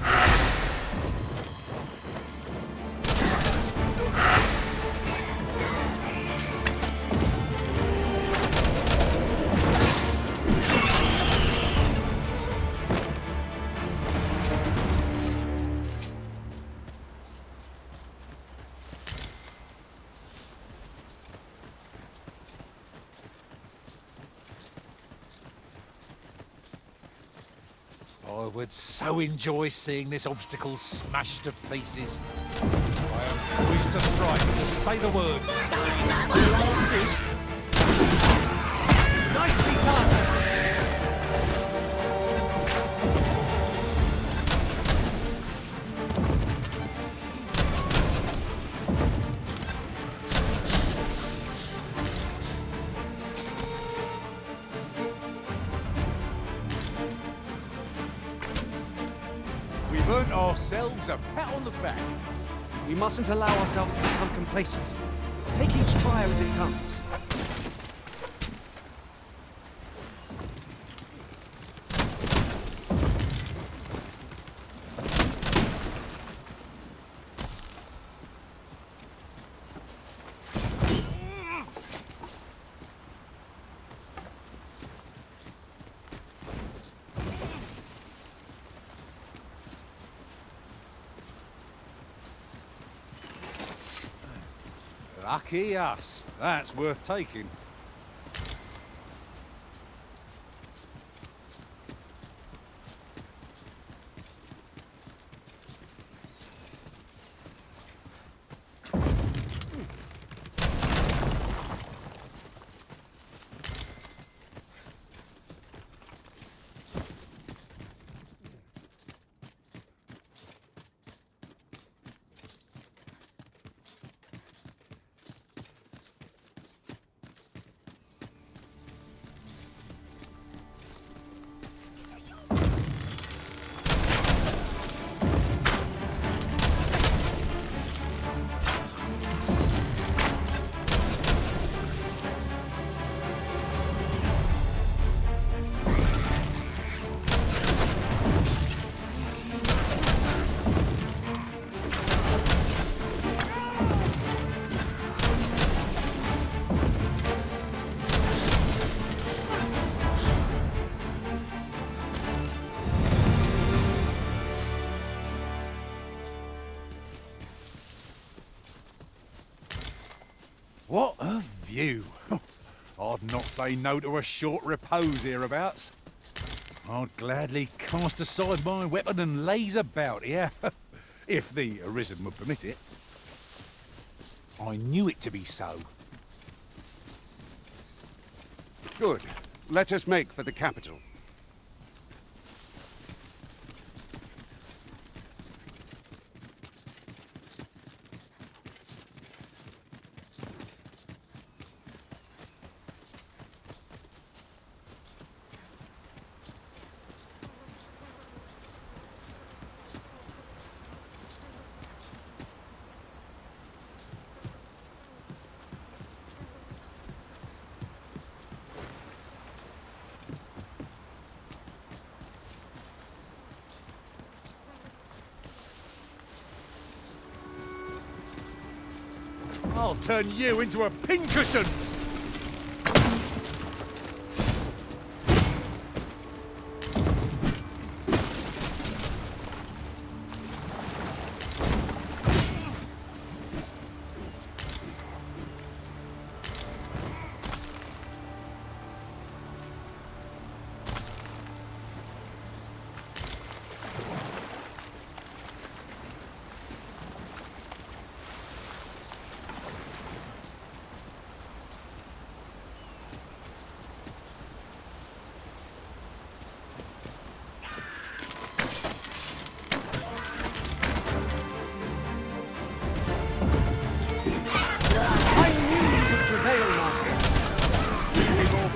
I would so enjoy seeing this obstacle smashed to pieces. I am poised to strike, to say the word. Will I assist? Nicely done! We've earned ourselves a pat on the back. We mustn't allow ourselves to become complacent. Take each trial as it comes. Lucky us. That's worth taking. not say no to a short repose hereabouts. I'd gladly cast aside my weapon and laze about here, if the Arisen would permit it. I knew it to be so. Good. Let us make for the capital. I'll turn you into a pincushion!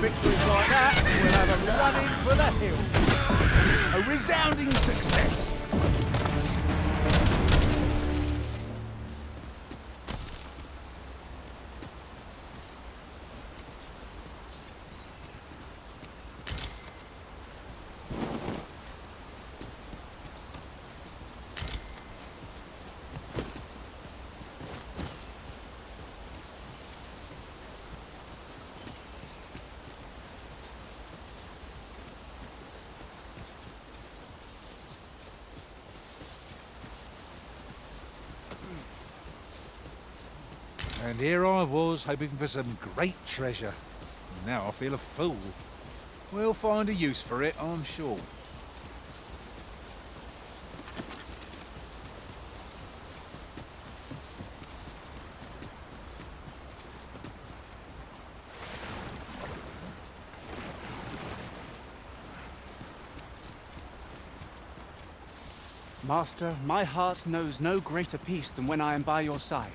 Victories like that, we'll have a run-in for the hills. A resounding success. And here I was, hoping for some great treasure. Now I feel a fool. We'll find a use for it, I'm sure. Master, my heart knows no greater peace than when I am by your side.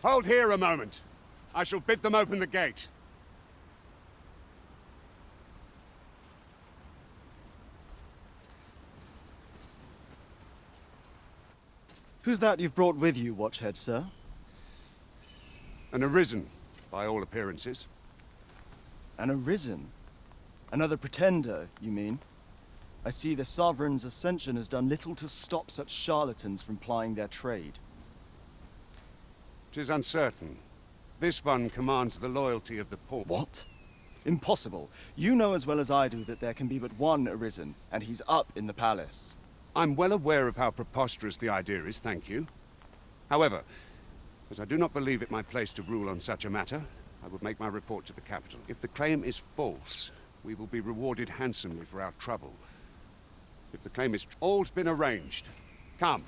Hold here a moment. I shall bid them open the gate. Who's that you've brought with you, Watchhead, sir? An Arisen, by all appearances. An Arisen? Another pretender, you mean? I see the Sovereign's ascension has done little to stop such charlatans from plying their trade. 'Tis uncertain. This one commands the loyalty of the poor. What? Impossible. You know as well as I do that there can be but one Arisen, and he's up in the palace. I'm well aware of how preposterous the idea is, thank you. However, as I do not believe it my place to rule on such a matter, I will make my report to the capital. If the claim is false, we will be rewarded handsomely for our trouble. If the claim is all's been arranged. Come.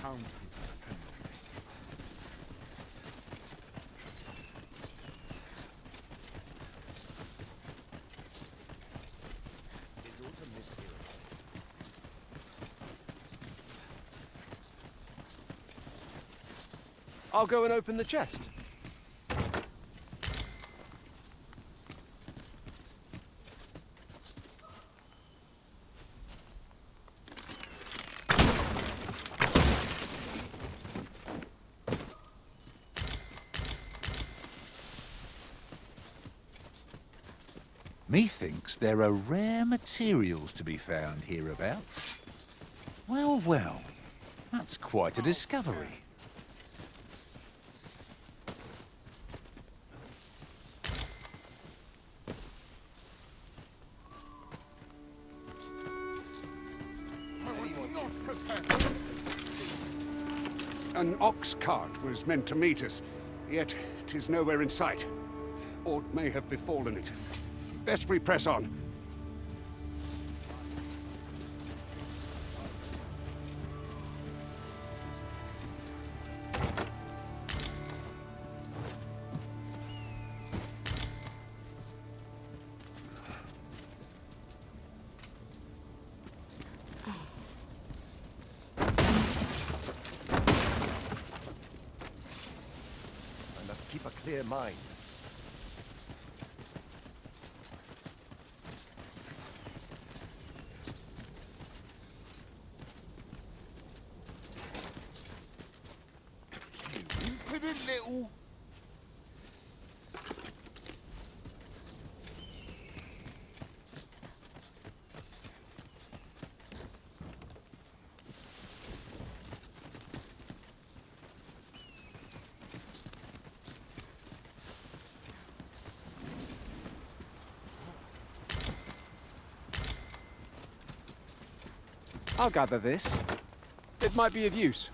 townspeople depend on me. Is autumn this year? I'll go and open the chest. Methinks there are rare materials to be found hereabouts. Well, well, that's quite a discovery. An ox cart was meant to meet us, yet 'tis nowhere in sight. Aught may have befallen it. Best we press on. I must keep a clear mind. Impudent little... I'll gather this. It might be of use.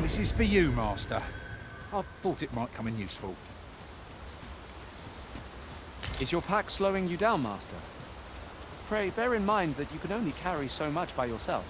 This is for you, Master. I thought it might come in useful. Is your pack slowing you down, Master? Pray, bear in mind that you can only carry so much by yourself.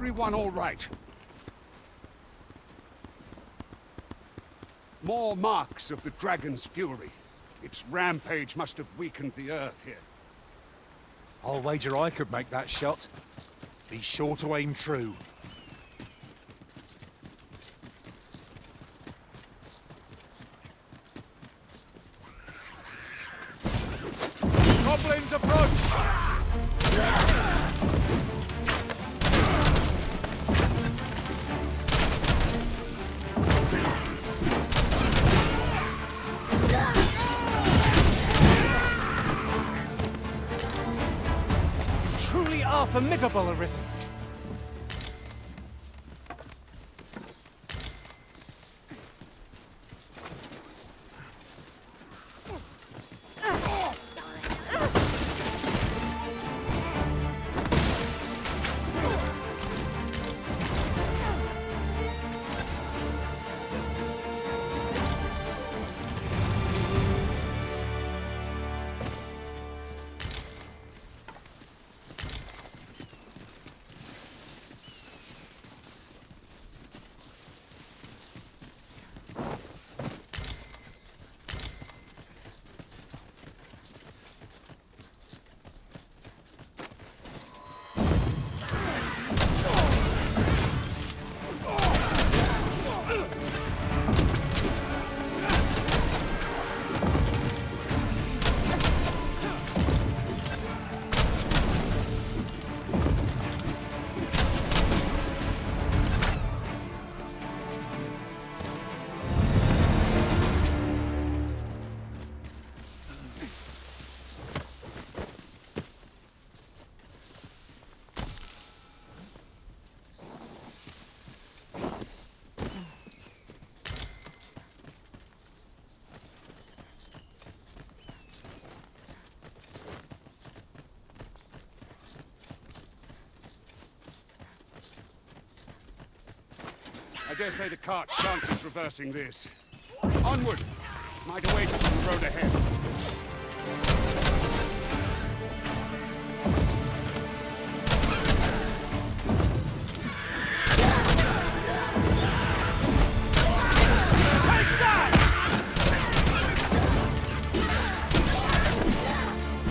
everyone all right? More marks of the dragon's fury. Its rampage must have weakened the earth here. I'll wager I could make that shot. Be sure to aim true. Goblins approach! Truly are formidable, Arisen. I dare say the cart shan't be traversing this. Onward! Might await us on the road ahead. Take that!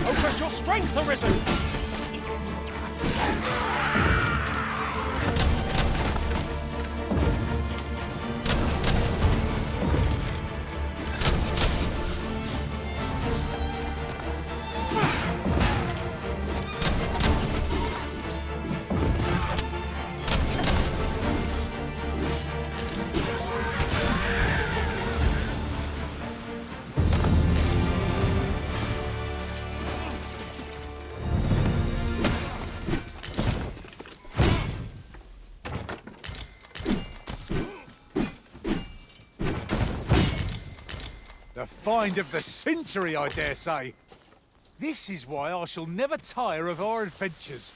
Focus your strength, Arisen! The find of the century, I dare say. This is why I shall never tire of our adventures.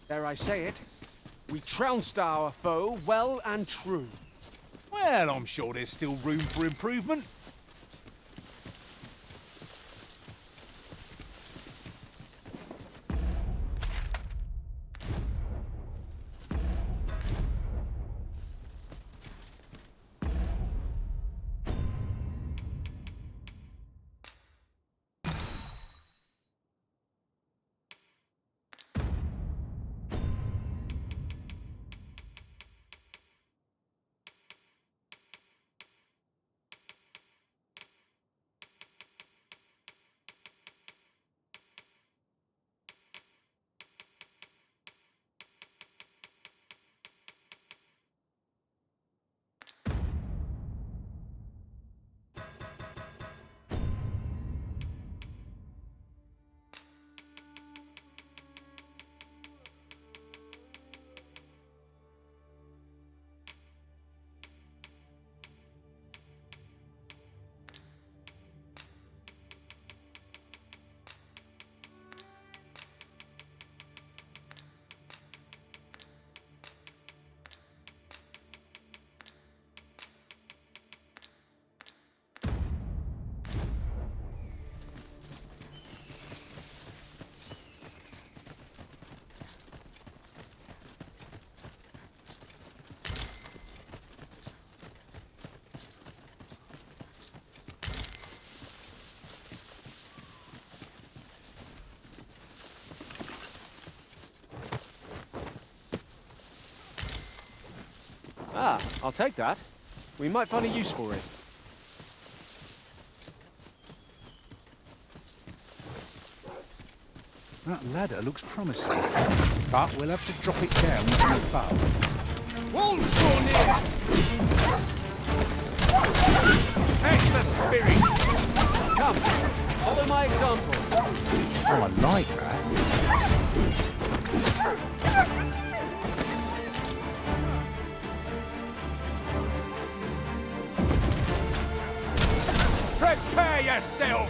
Dare I say it, we trounced our foe well and true. Well, I'm sure there's still room for improvement. Ah, I'll take that. We might find a use for it. That ladder looks promising, but we'll have to drop it down from above. Wolves draw near! Catch the spirit! Come, follow my example. Oh, I like that. Prepare yourself!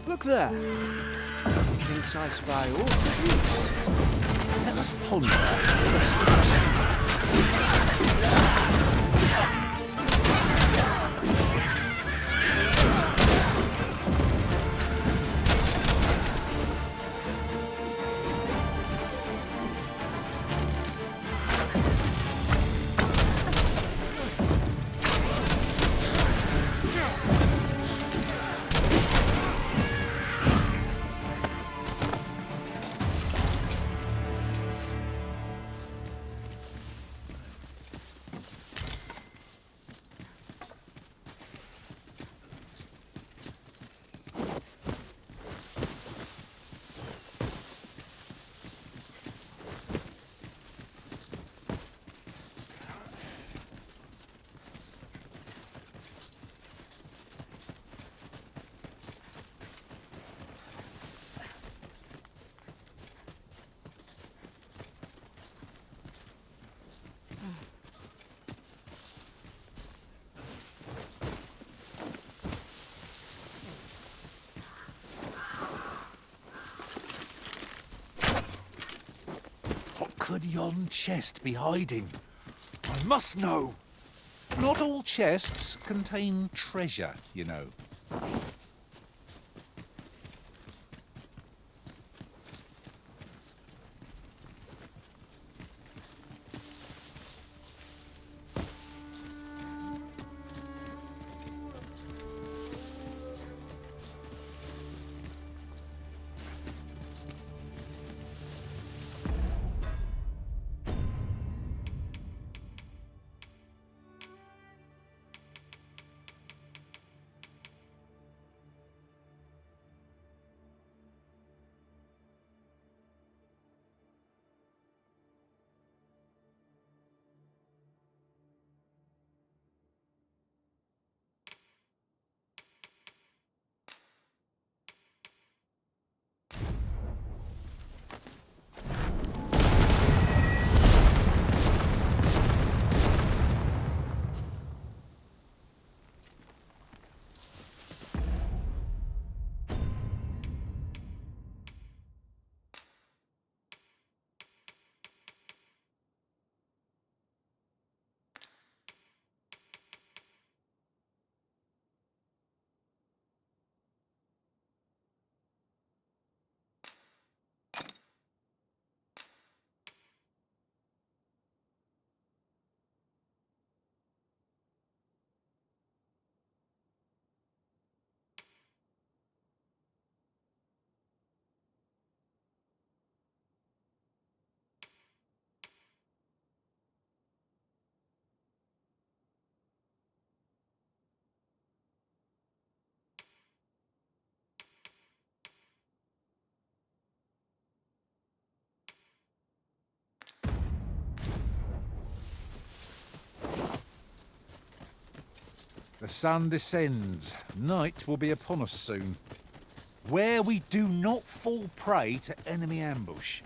Look there. Thinks I spy all the use. Let us ponder questions. Could yon chest be hiding? I must know. Not all chests contain treasure, you know. The sun descends. Night will be upon us soon. Where we do not fall prey to enemy ambush.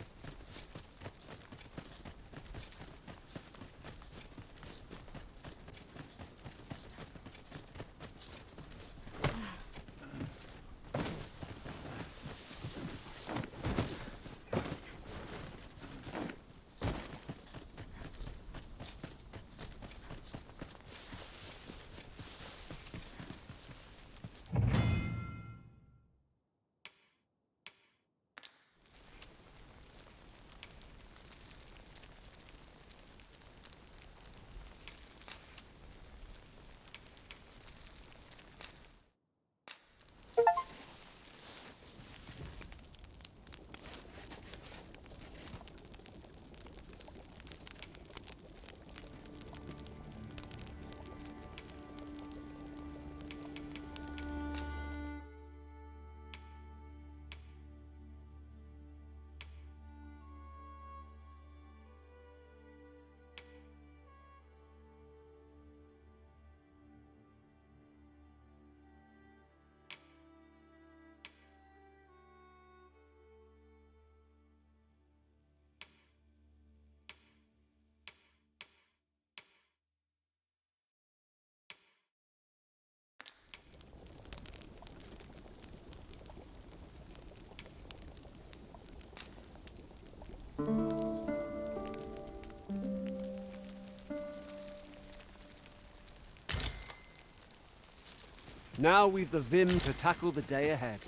Now we've the vim to tackle the day ahead.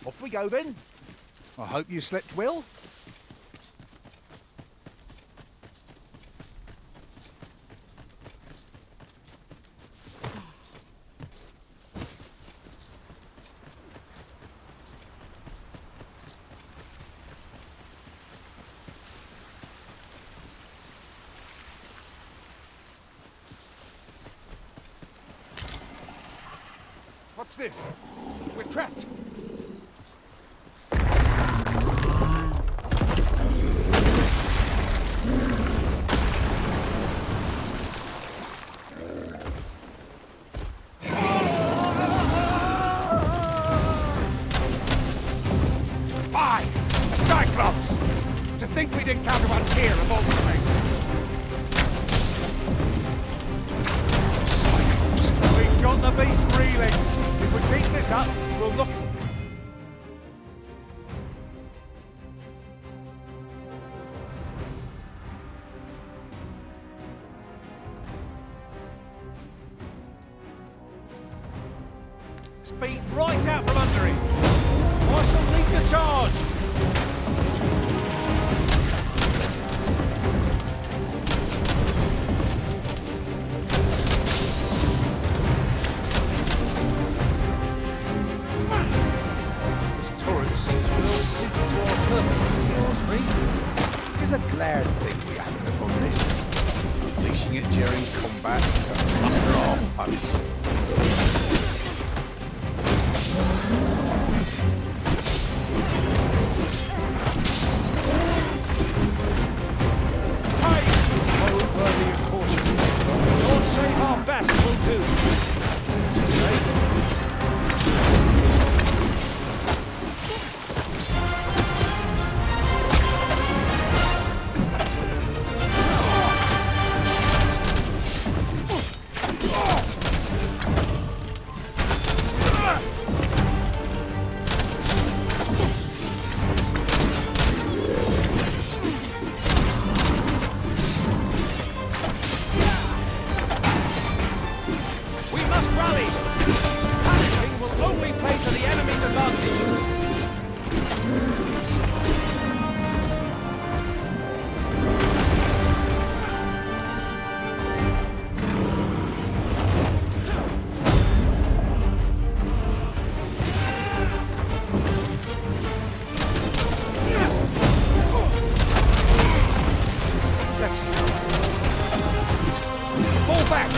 Off we go then. I hope you slept well. What's this? We're trapped! Fine! A Cyclops! To think we'd encounter one here of all places! We've got the beast reeling. If we keep this up, we'll look. Speed right out from under him. I shall lead the charge. Seems well suited to our purpose, if you ask me. It is a glad thing we happened upon this. Unleashing it during combat to muster our foes. Hey! Oh, worthy of caution. Lord save our best will do. To say. Fall back!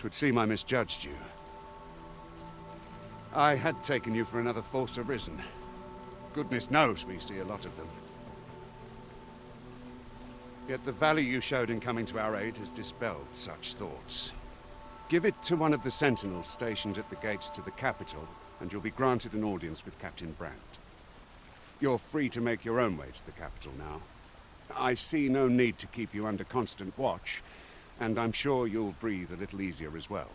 could seem I misjudged you. I had taken you for another Force Arisen. Goodness knows we see a lot of them. Yet the value you showed in coming to our aid has dispelled such thoughts. Give it to one of the sentinels stationed at the gates to the capital, and you'll be granted an audience with Captain Brandt. You're free to make your own way to the capital now. I see no need to keep you under constant watch, and I'm sure you'll breathe a little easier as well,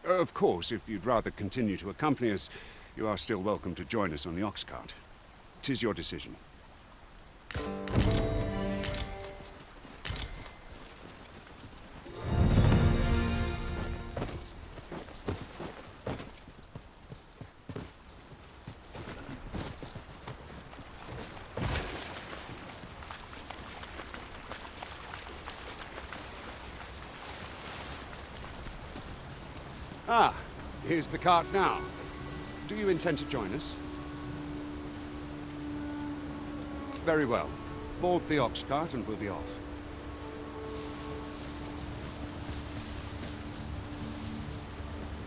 Of course, if you'd rather continue to accompany us, you are still welcome to join us on the ox cart. 'Tis your decision. Ah, here's the cart now. Do you intend to join us? Very well. Board the ox cart and we'll be off.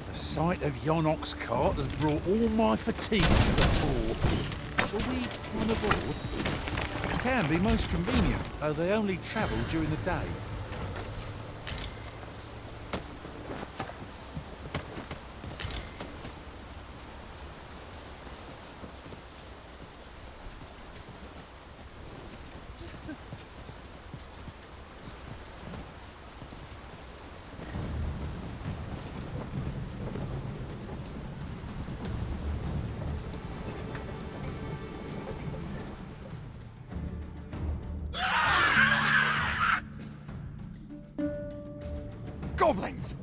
The sight of yon ox cart has brought all my fatigue to the fore. Shall we climb aboard? It can be most convenient, though they only travel during the day. Goblins!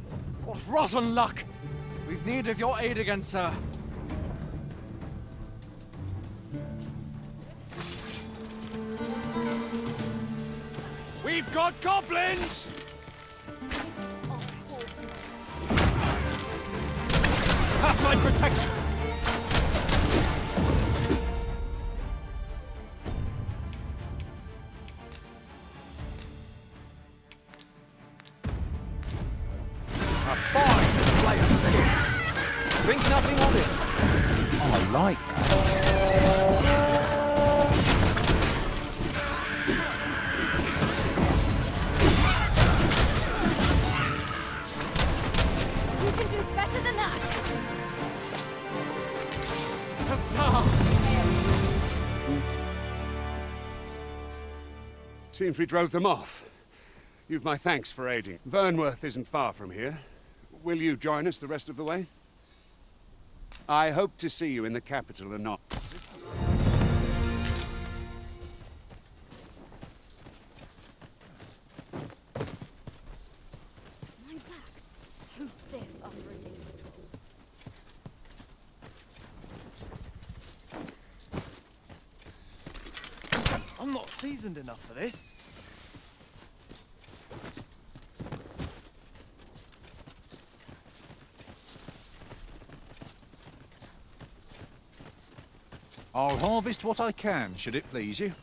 What rotten luck! We've need of your aid again, sir. We've got goblins! Have my protection! Drink nothing on it. I like that. You can do better than that. Huzzah! Seems we drove them off. You've my thanks for aiding. Vernworth isn't far from here. Will you join us the rest of the way? I hope to see you in the capital and not. My back's so stiff after a day's patrol. I'm not seasoned enough for this. I'll harvest what I can, should it please you.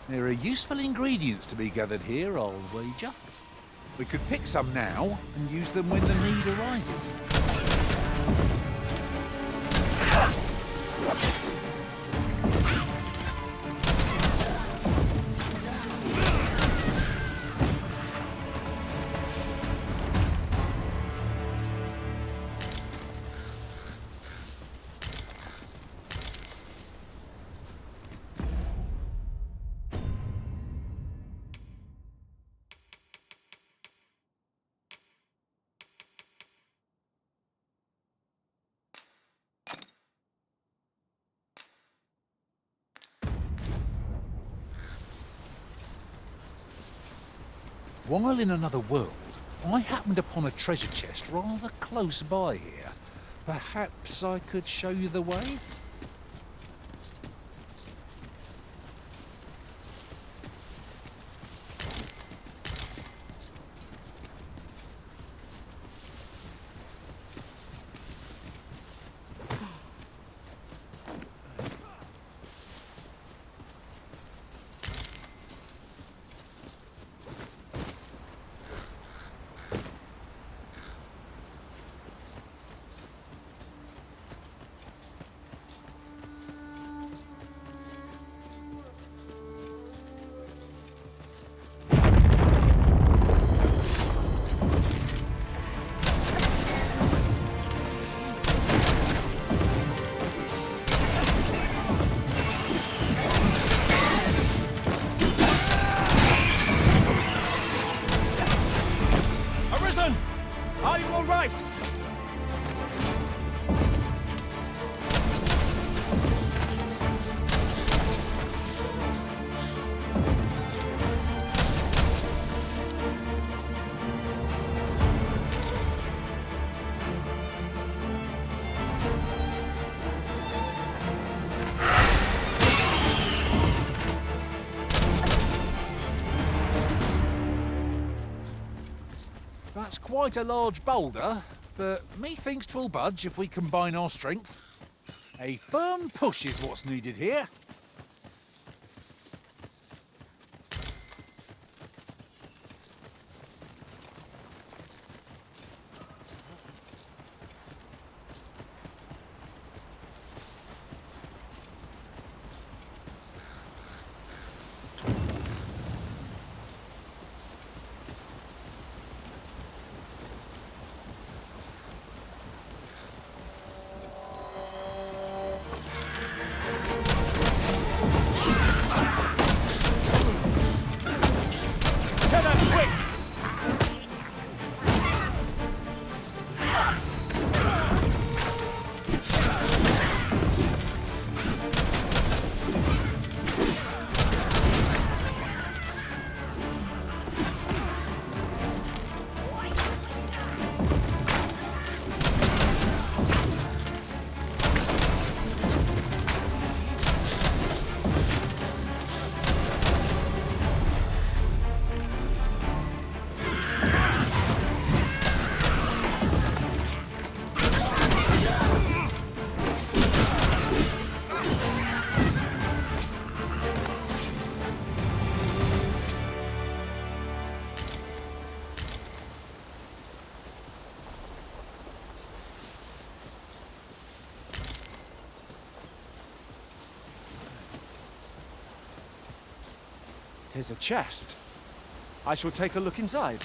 There are useful ingredients to be gathered here, I'll wager. We could pick some now and use them when the need arises. While in another world, I happened upon a treasure chest rather close by here. Perhaps I could show you the way? Are you all right? That's quite a large boulder, but methinks 'twill budge if we combine our strength. A firm push is what's needed here. Tis a chest. I shall take a look inside.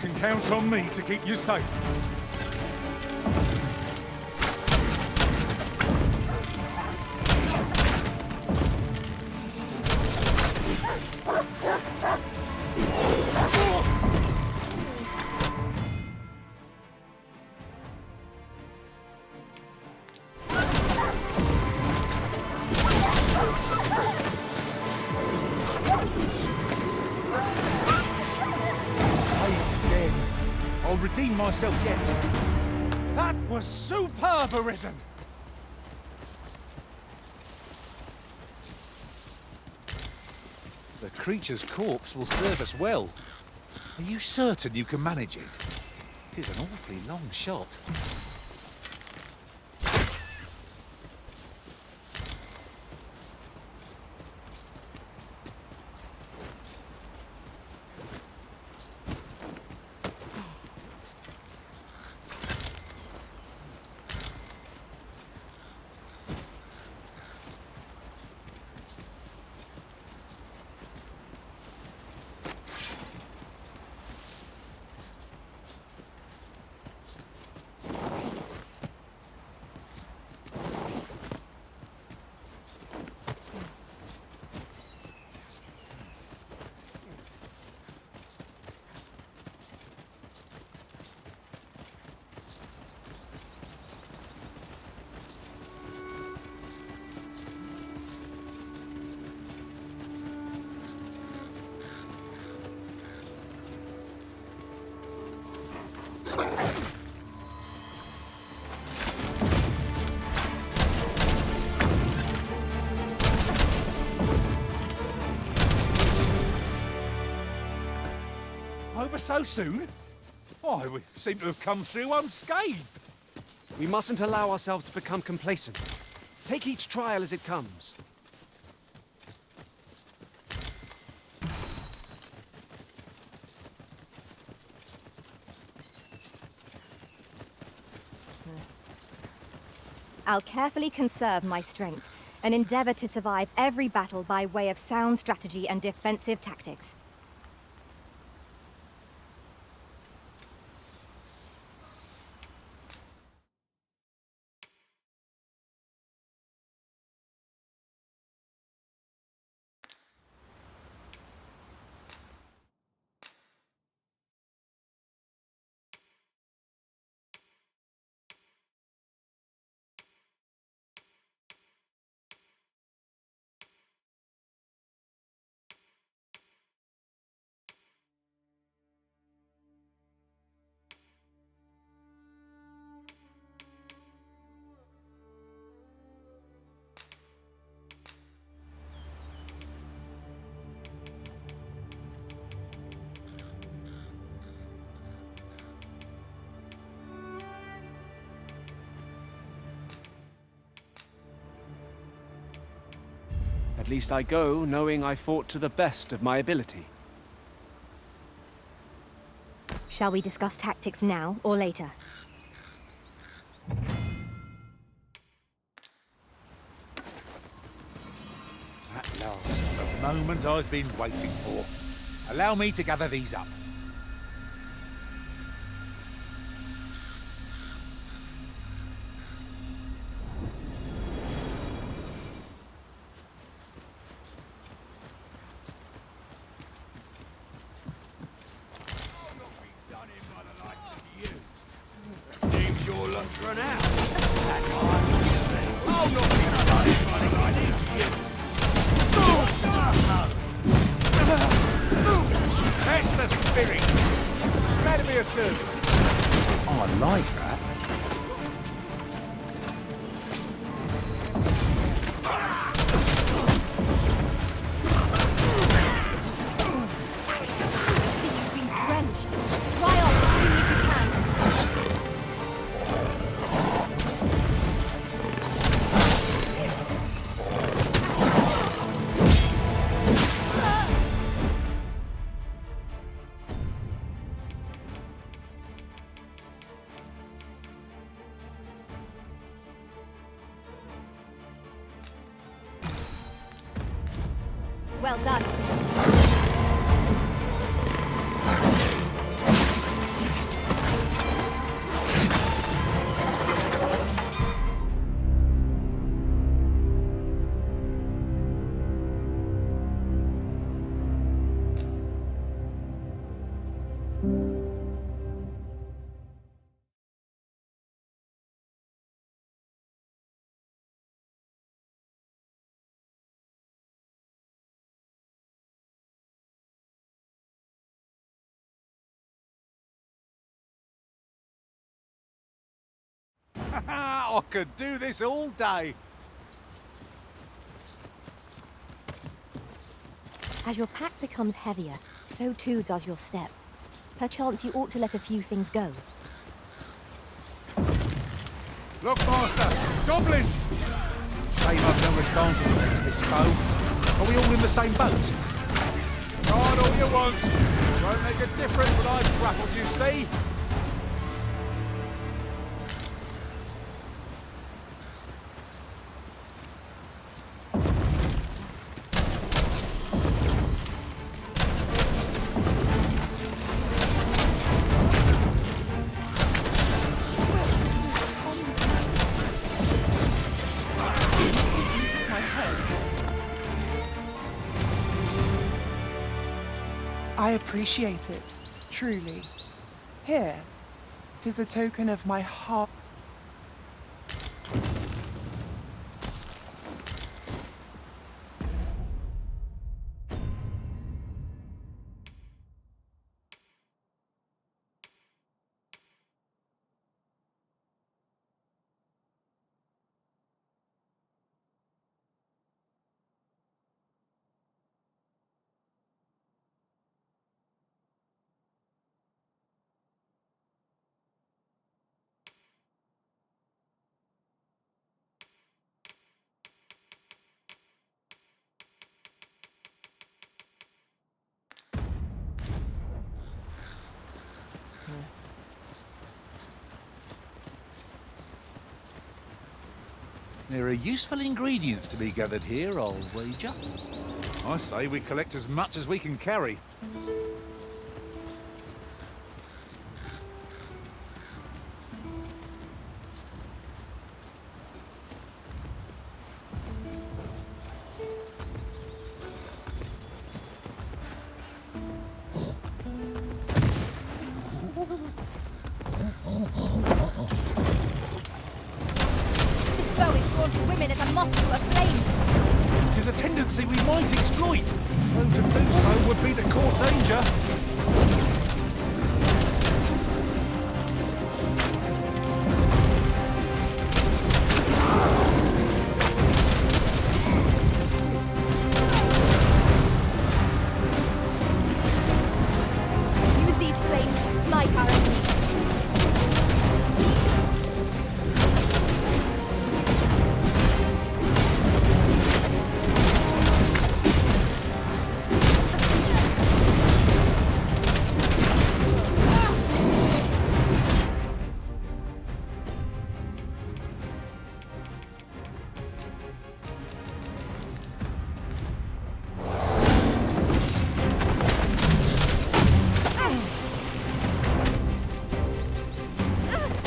You can count on me to keep you safe. I'll redeem myself yet. That was superb, Arisen! The creature's corpse will serve us well. Are you certain you can manage it? It is an awfully long shot. Over so soon? Why, we seem to have come through unscathed. We mustn't allow ourselves to become complacent. Take each trial as it comes. I'll carefully conserve my strength and endeavor to survive every battle by way of sound strategy and defensive tactics. At least I go knowing I fought to the best of my ability. Shall we discuss tactics now or later? At last, the moment I've been waiting for. Allow me to gather these up. Seems your luck's run out. Oh, not be done anybody like you. That's the spirit. Glad to be of service. I like that. I see you've been drenched. Dry off as soon as you can. Well done. I could do this all day. As your pack becomes heavier, so too does your step. Perchance you ought to let a few things go. Look, Master! Goblins! Shame I've no advantage against this foe. Are we all in the same boat? Guard all you want. It won't make a difference when I've grappled, you see? I appreciate it, truly. Here, it is the token of my heart. There are useful ingredients to be gathered here, I'll wager. I say we collect as much as we can carry. This bow is drawn to women as a moth to a flame. It is a tendency we might exploit, though to do so would be to court danger. Use these flames to smite our enemies.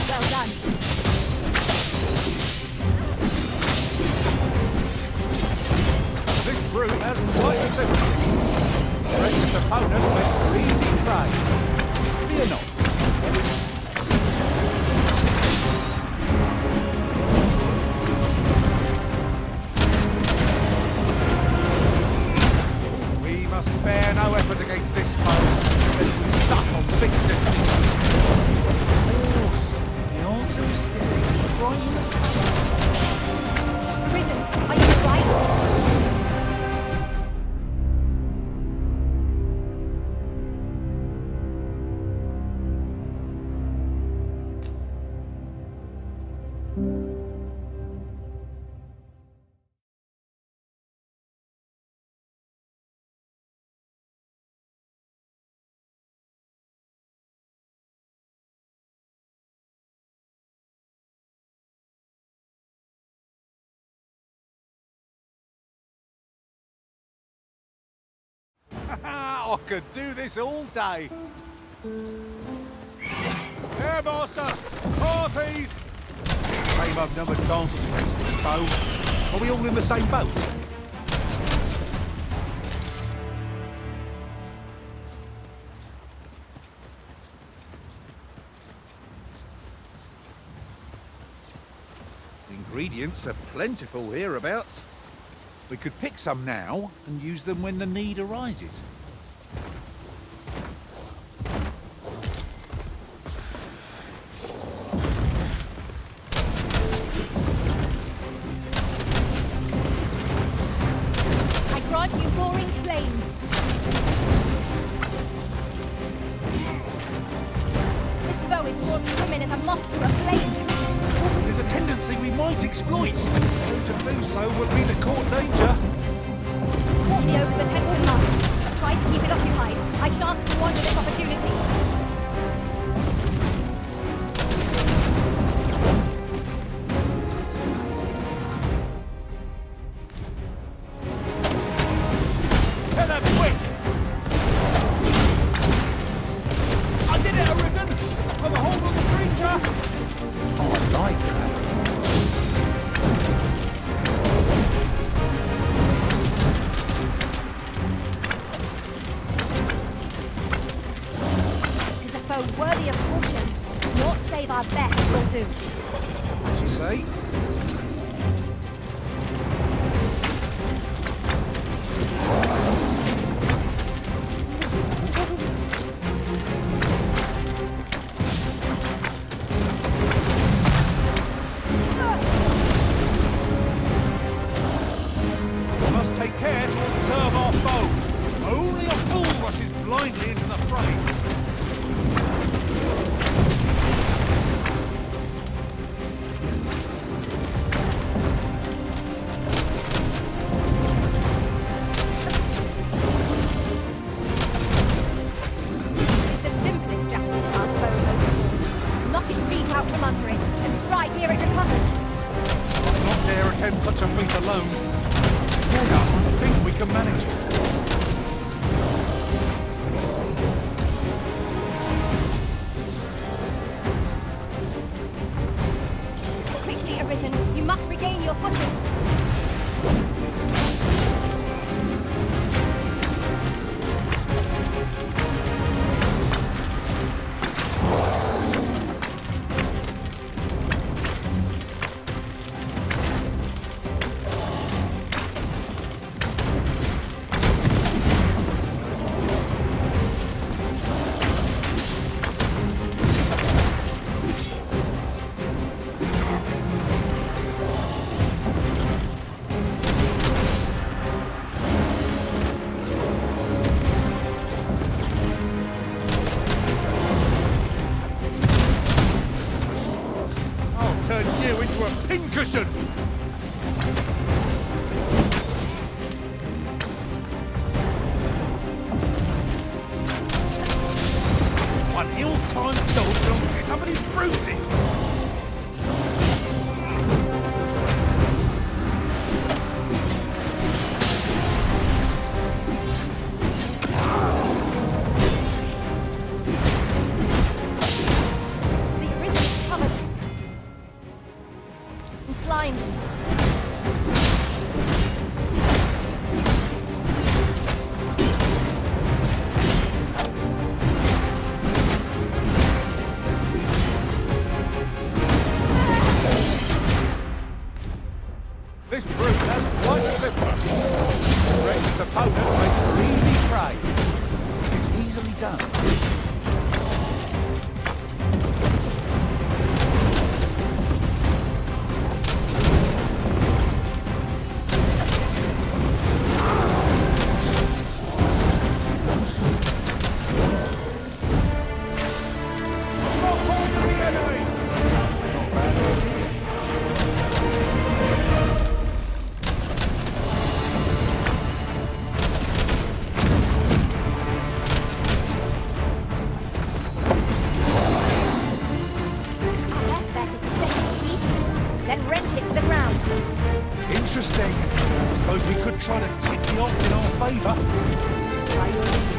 Well done. This brute has quite a temper. Reckless opponent makes for easy prey. Fear not. We must spare no effort against this foe, lest we suck on bitter defeat. Of course, the answer is still right in the face. Risen, are you right? I could do this all day. Air Master! Harpies! Claim I've no advantage against this bow. Are we all in the same boat? Ingredients are plentiful hereabouts. We could pick some now and use them when the need arises. I grant you roaring flame. This bow is drawn to women as a moth to a flame. There's a tendency we might exploit. To do so would be to court danger. Caught me over the attention last. Try to keep it occupied. I shan't squander this opportunity. Tell them quick! I did it, Arisen! Got a hold on the creature! I like that. Tis a foe worthy of caution. Naught save our best will do. What'd you say? We must take care to observe our foe. Only a fool rushes blindly into the fray. position! One ill-timed dodge will cover his bruises. The arisen is covered. Enslined. This brute has quite a temper. Rex opponent makes for easy prey. It's easily done. Lock on to the enemy! Not bad. Our best bet is to set its heat, then wrench it to the ground. Interesting. I suppose we could try to tip the odds in our favour. Try your lead.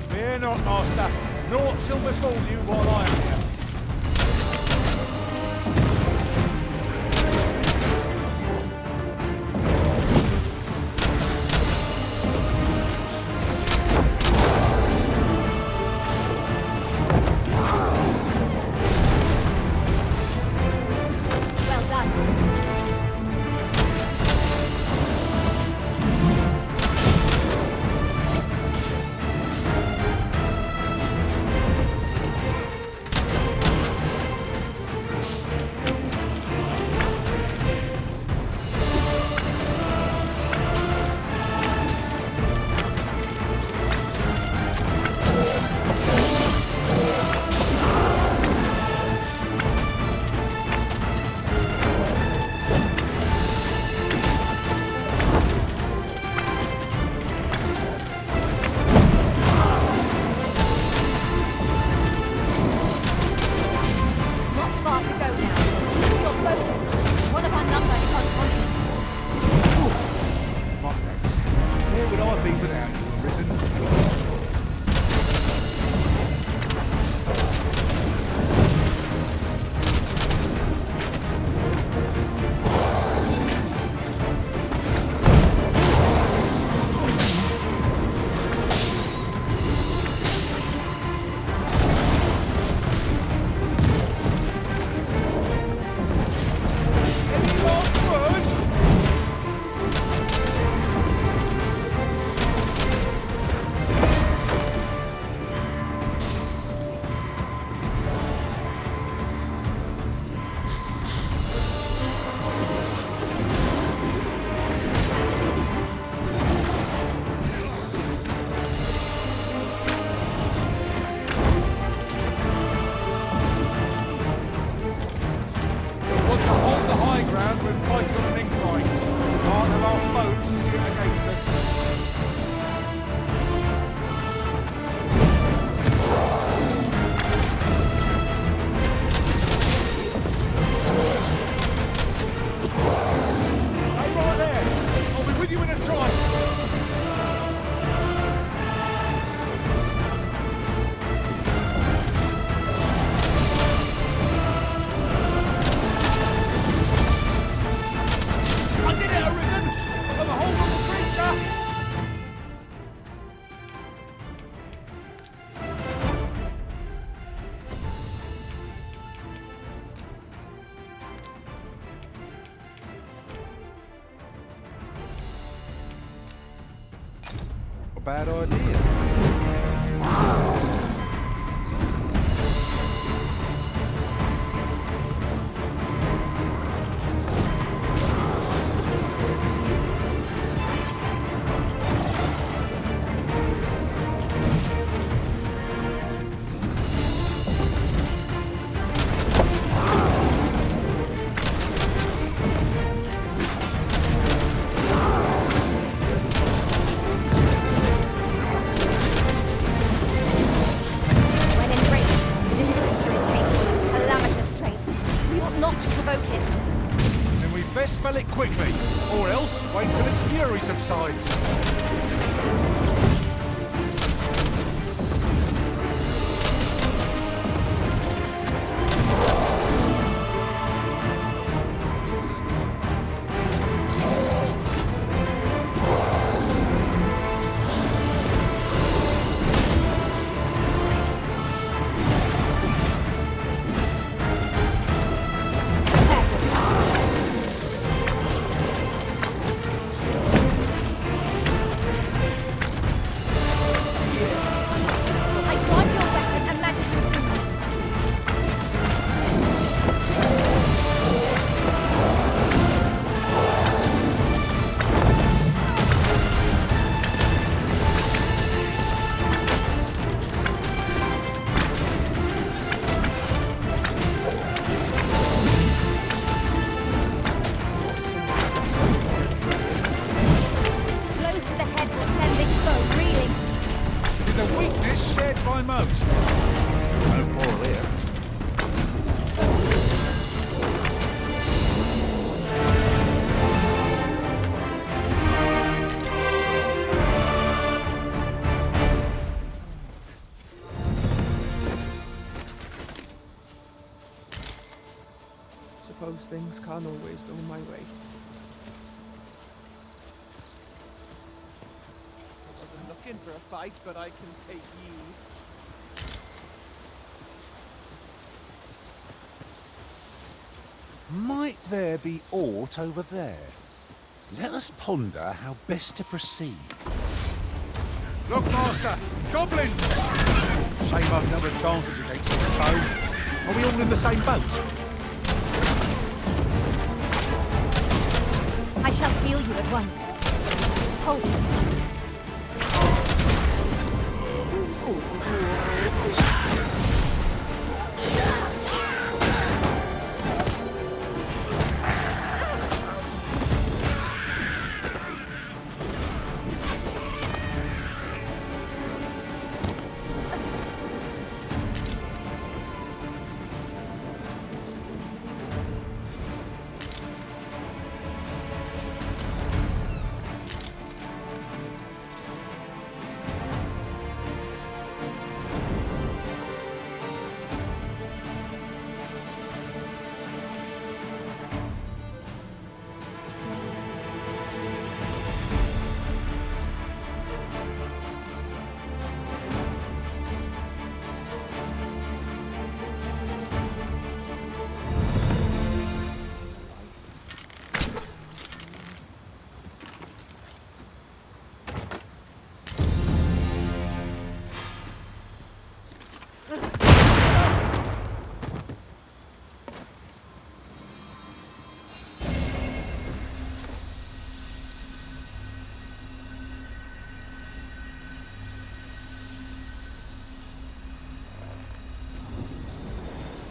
Fear not, master. Naught shall befall you while I am here. Well done. Not far to go now. Keep your focus. One of our number is unconscious. My friends, where would I be without you, Arisen? Any last words? Want to hold the high ground when fighting on an incline. Can't have our foes using it against us. Stay right there. I'll be with you in a trice. I did it, Arisen! I've got the whole little creature! A bad idea. expel it quickly, or else wait till its fury subsides. Suppose things can't always go my way. I wasn't looking for a fight, but I can take you. Might there be aught over there? Let us ponder how best to proceed. Look, Master! Goblins! Shame I've no advantage against this foe. Are we all in the same boat? I shall feel you at once. Hold me, please.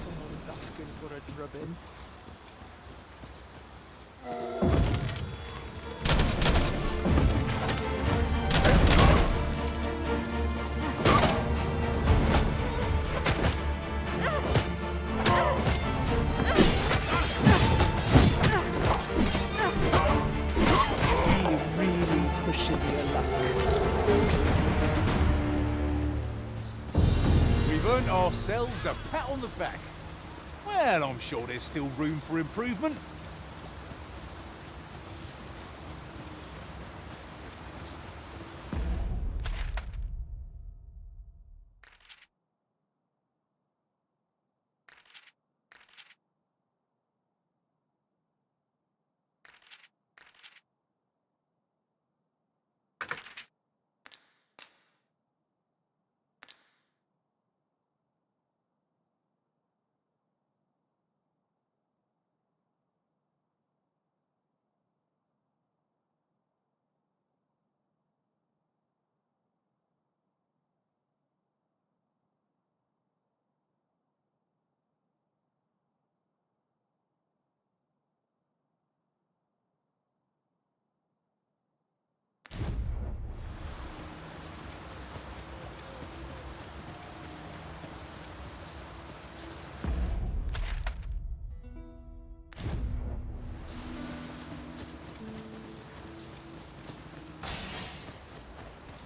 Someone's asking for a drubbing. Really pushing your luck. We've earned ourselves a pat on the back. Well, I'm sure there's still room for improvement.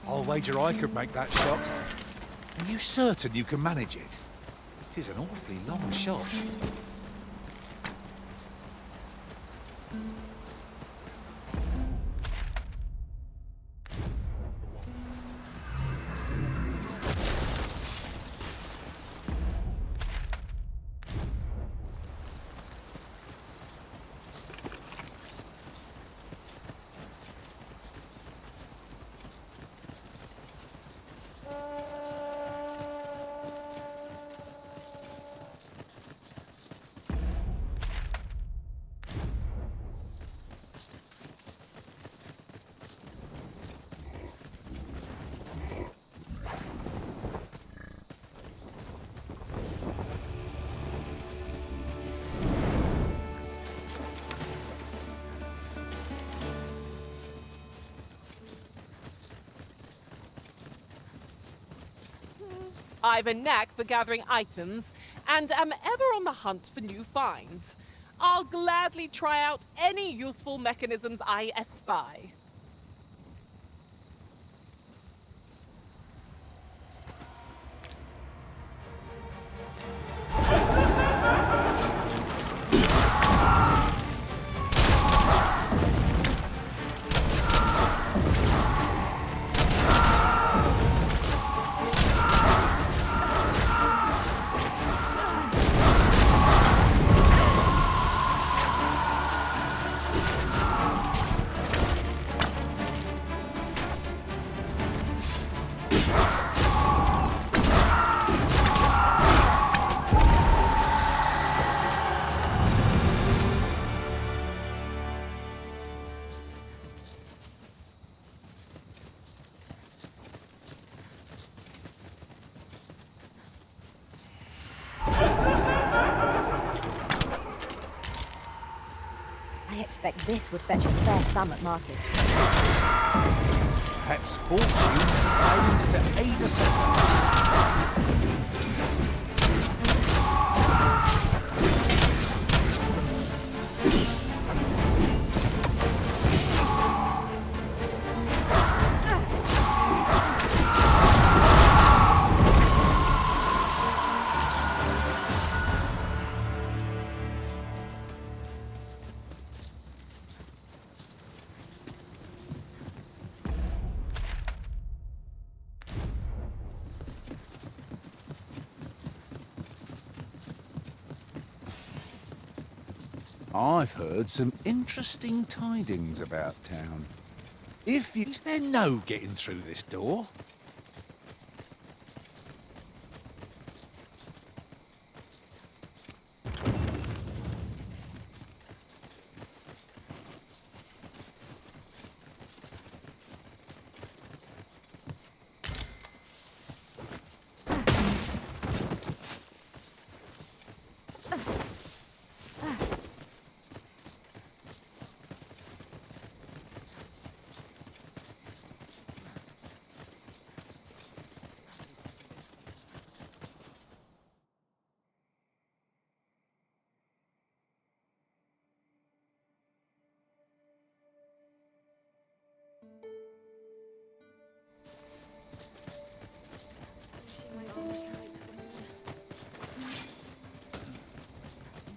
I'll wager I could make that shot. Are you certain you can manage it? It is an awfully long shot. I've a knack for gathering items, and am ever on the hunt for new finds. I'll gladly try out any useful mechanisms I espy. I expect this would fetch a fair sum at market. Perhaps fortune has claimed to aid us at last. I've heard some interesting tidings about town. Is there no getting through this door?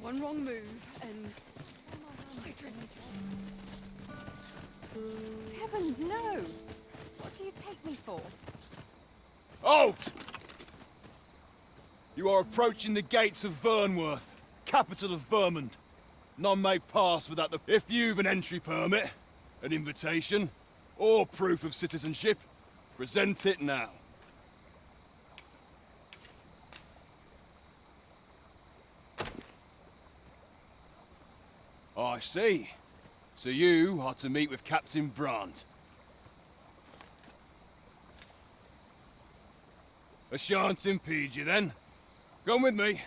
One wrong move, and... Heavens, no! What do you take me for? Halt! You are approaching the gates of Vernworth, capital of Vermund. None may pass without the... If you've an entry permit, an invitation, or proof of citizenship, present it now. I see. So you are to meet with Captain Brandt. I shan't impede you then. Come with me.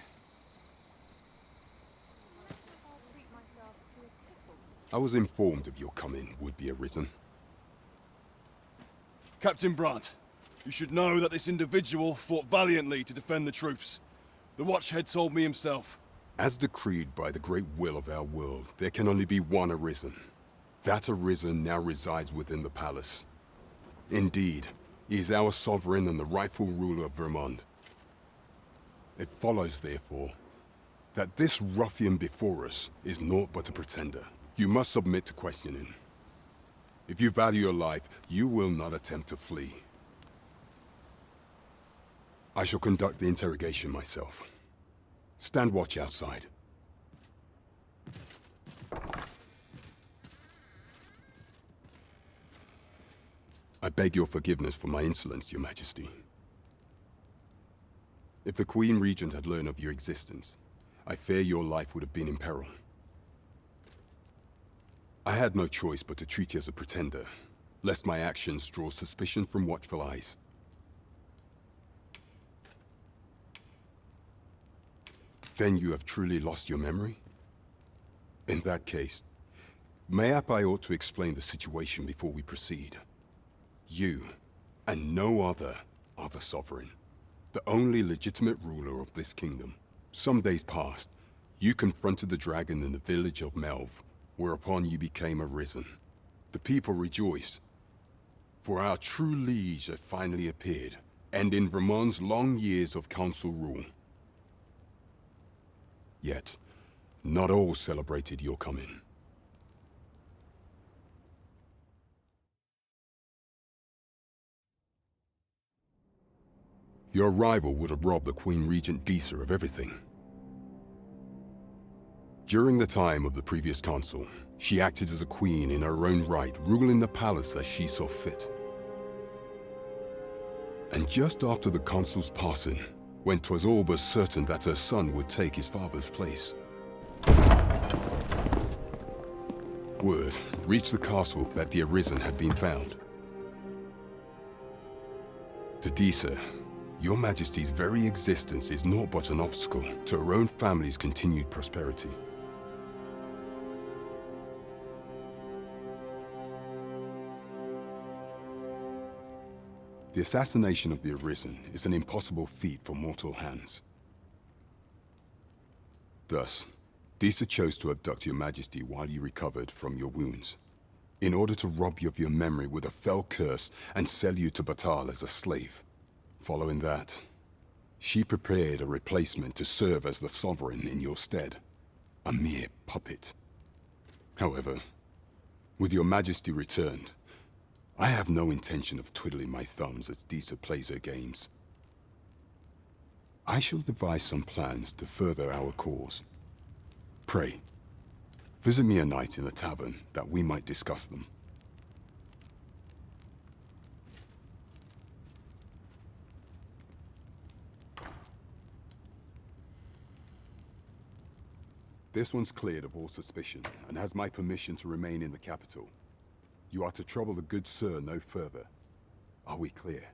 I was informed of your coming would be arisen. Captain Brandt, you should know that this individual fought valiantly to defend the troops. The Watchhead told me himself. As decreed by the great will of our world, there can only be one Arisen. That Arisen now resides within the palace. Indeed, He is our sovereign and the rightful ruler of Vermont. It follows, therefore, that this ruffian before us is naught but a pretender. You must submit to questioning. If you value your life, you will not attempt to flee. I shall conduct the interrogation myself. Stand watch outside. I beg your forgiveness for my insolence, Your Majesty. If the Queen Regent had learned of your existence, I fear your life would have been in peril. I had no choice but to treat you as a pretender, lest my actions draw suspicion from watchful eyes. Then you have truly lost your memory? In that case, mayhap I ought to explain the situation before we proceed. You, and no other, are the sovereign, the only legitimate ruler of this kingdom. Some days past, you confronted the dragon in the village of Melv, whereupon you became arisen. The people rejoiced, for our true liege had finally appeared, ending Vermont's long years of council rule. Yet, not all celebrated your coming. Your arrival would have robbed the Queen Regent Disa of everything. During the time of the previous council, she acted as a queen in her own right, ruling the palace as she saw fit. And just after the consul's passing, when 'twas all but certain that her son would take his father's place, word reached the castle that the Arisen had been found. To Disa, Your Majesty's very existence is naught but an obstacle to her own family's continued prosperity. The assassination of the Arisen is an impossible feat for mortal hands. Thus, Disa chose to abduct Your Majesty while you recovered from your wounds, in order to rob you of your memory with a fell curse and sell you to Batal as a slave. Following that, she prepared a replacement to serve as the sovereign in your stead, a mere puppet. However, with Your Majesty returned, I have no intention of twiddling my thumbs as Disa plays her games. I shall devise some plans to further our cause. Pray, visit me a night in the tavern that we might discuss them. This one's cleared of all suspicion and has my permission to remain in the capital. You are to trouble the good sir no further. Are we clear?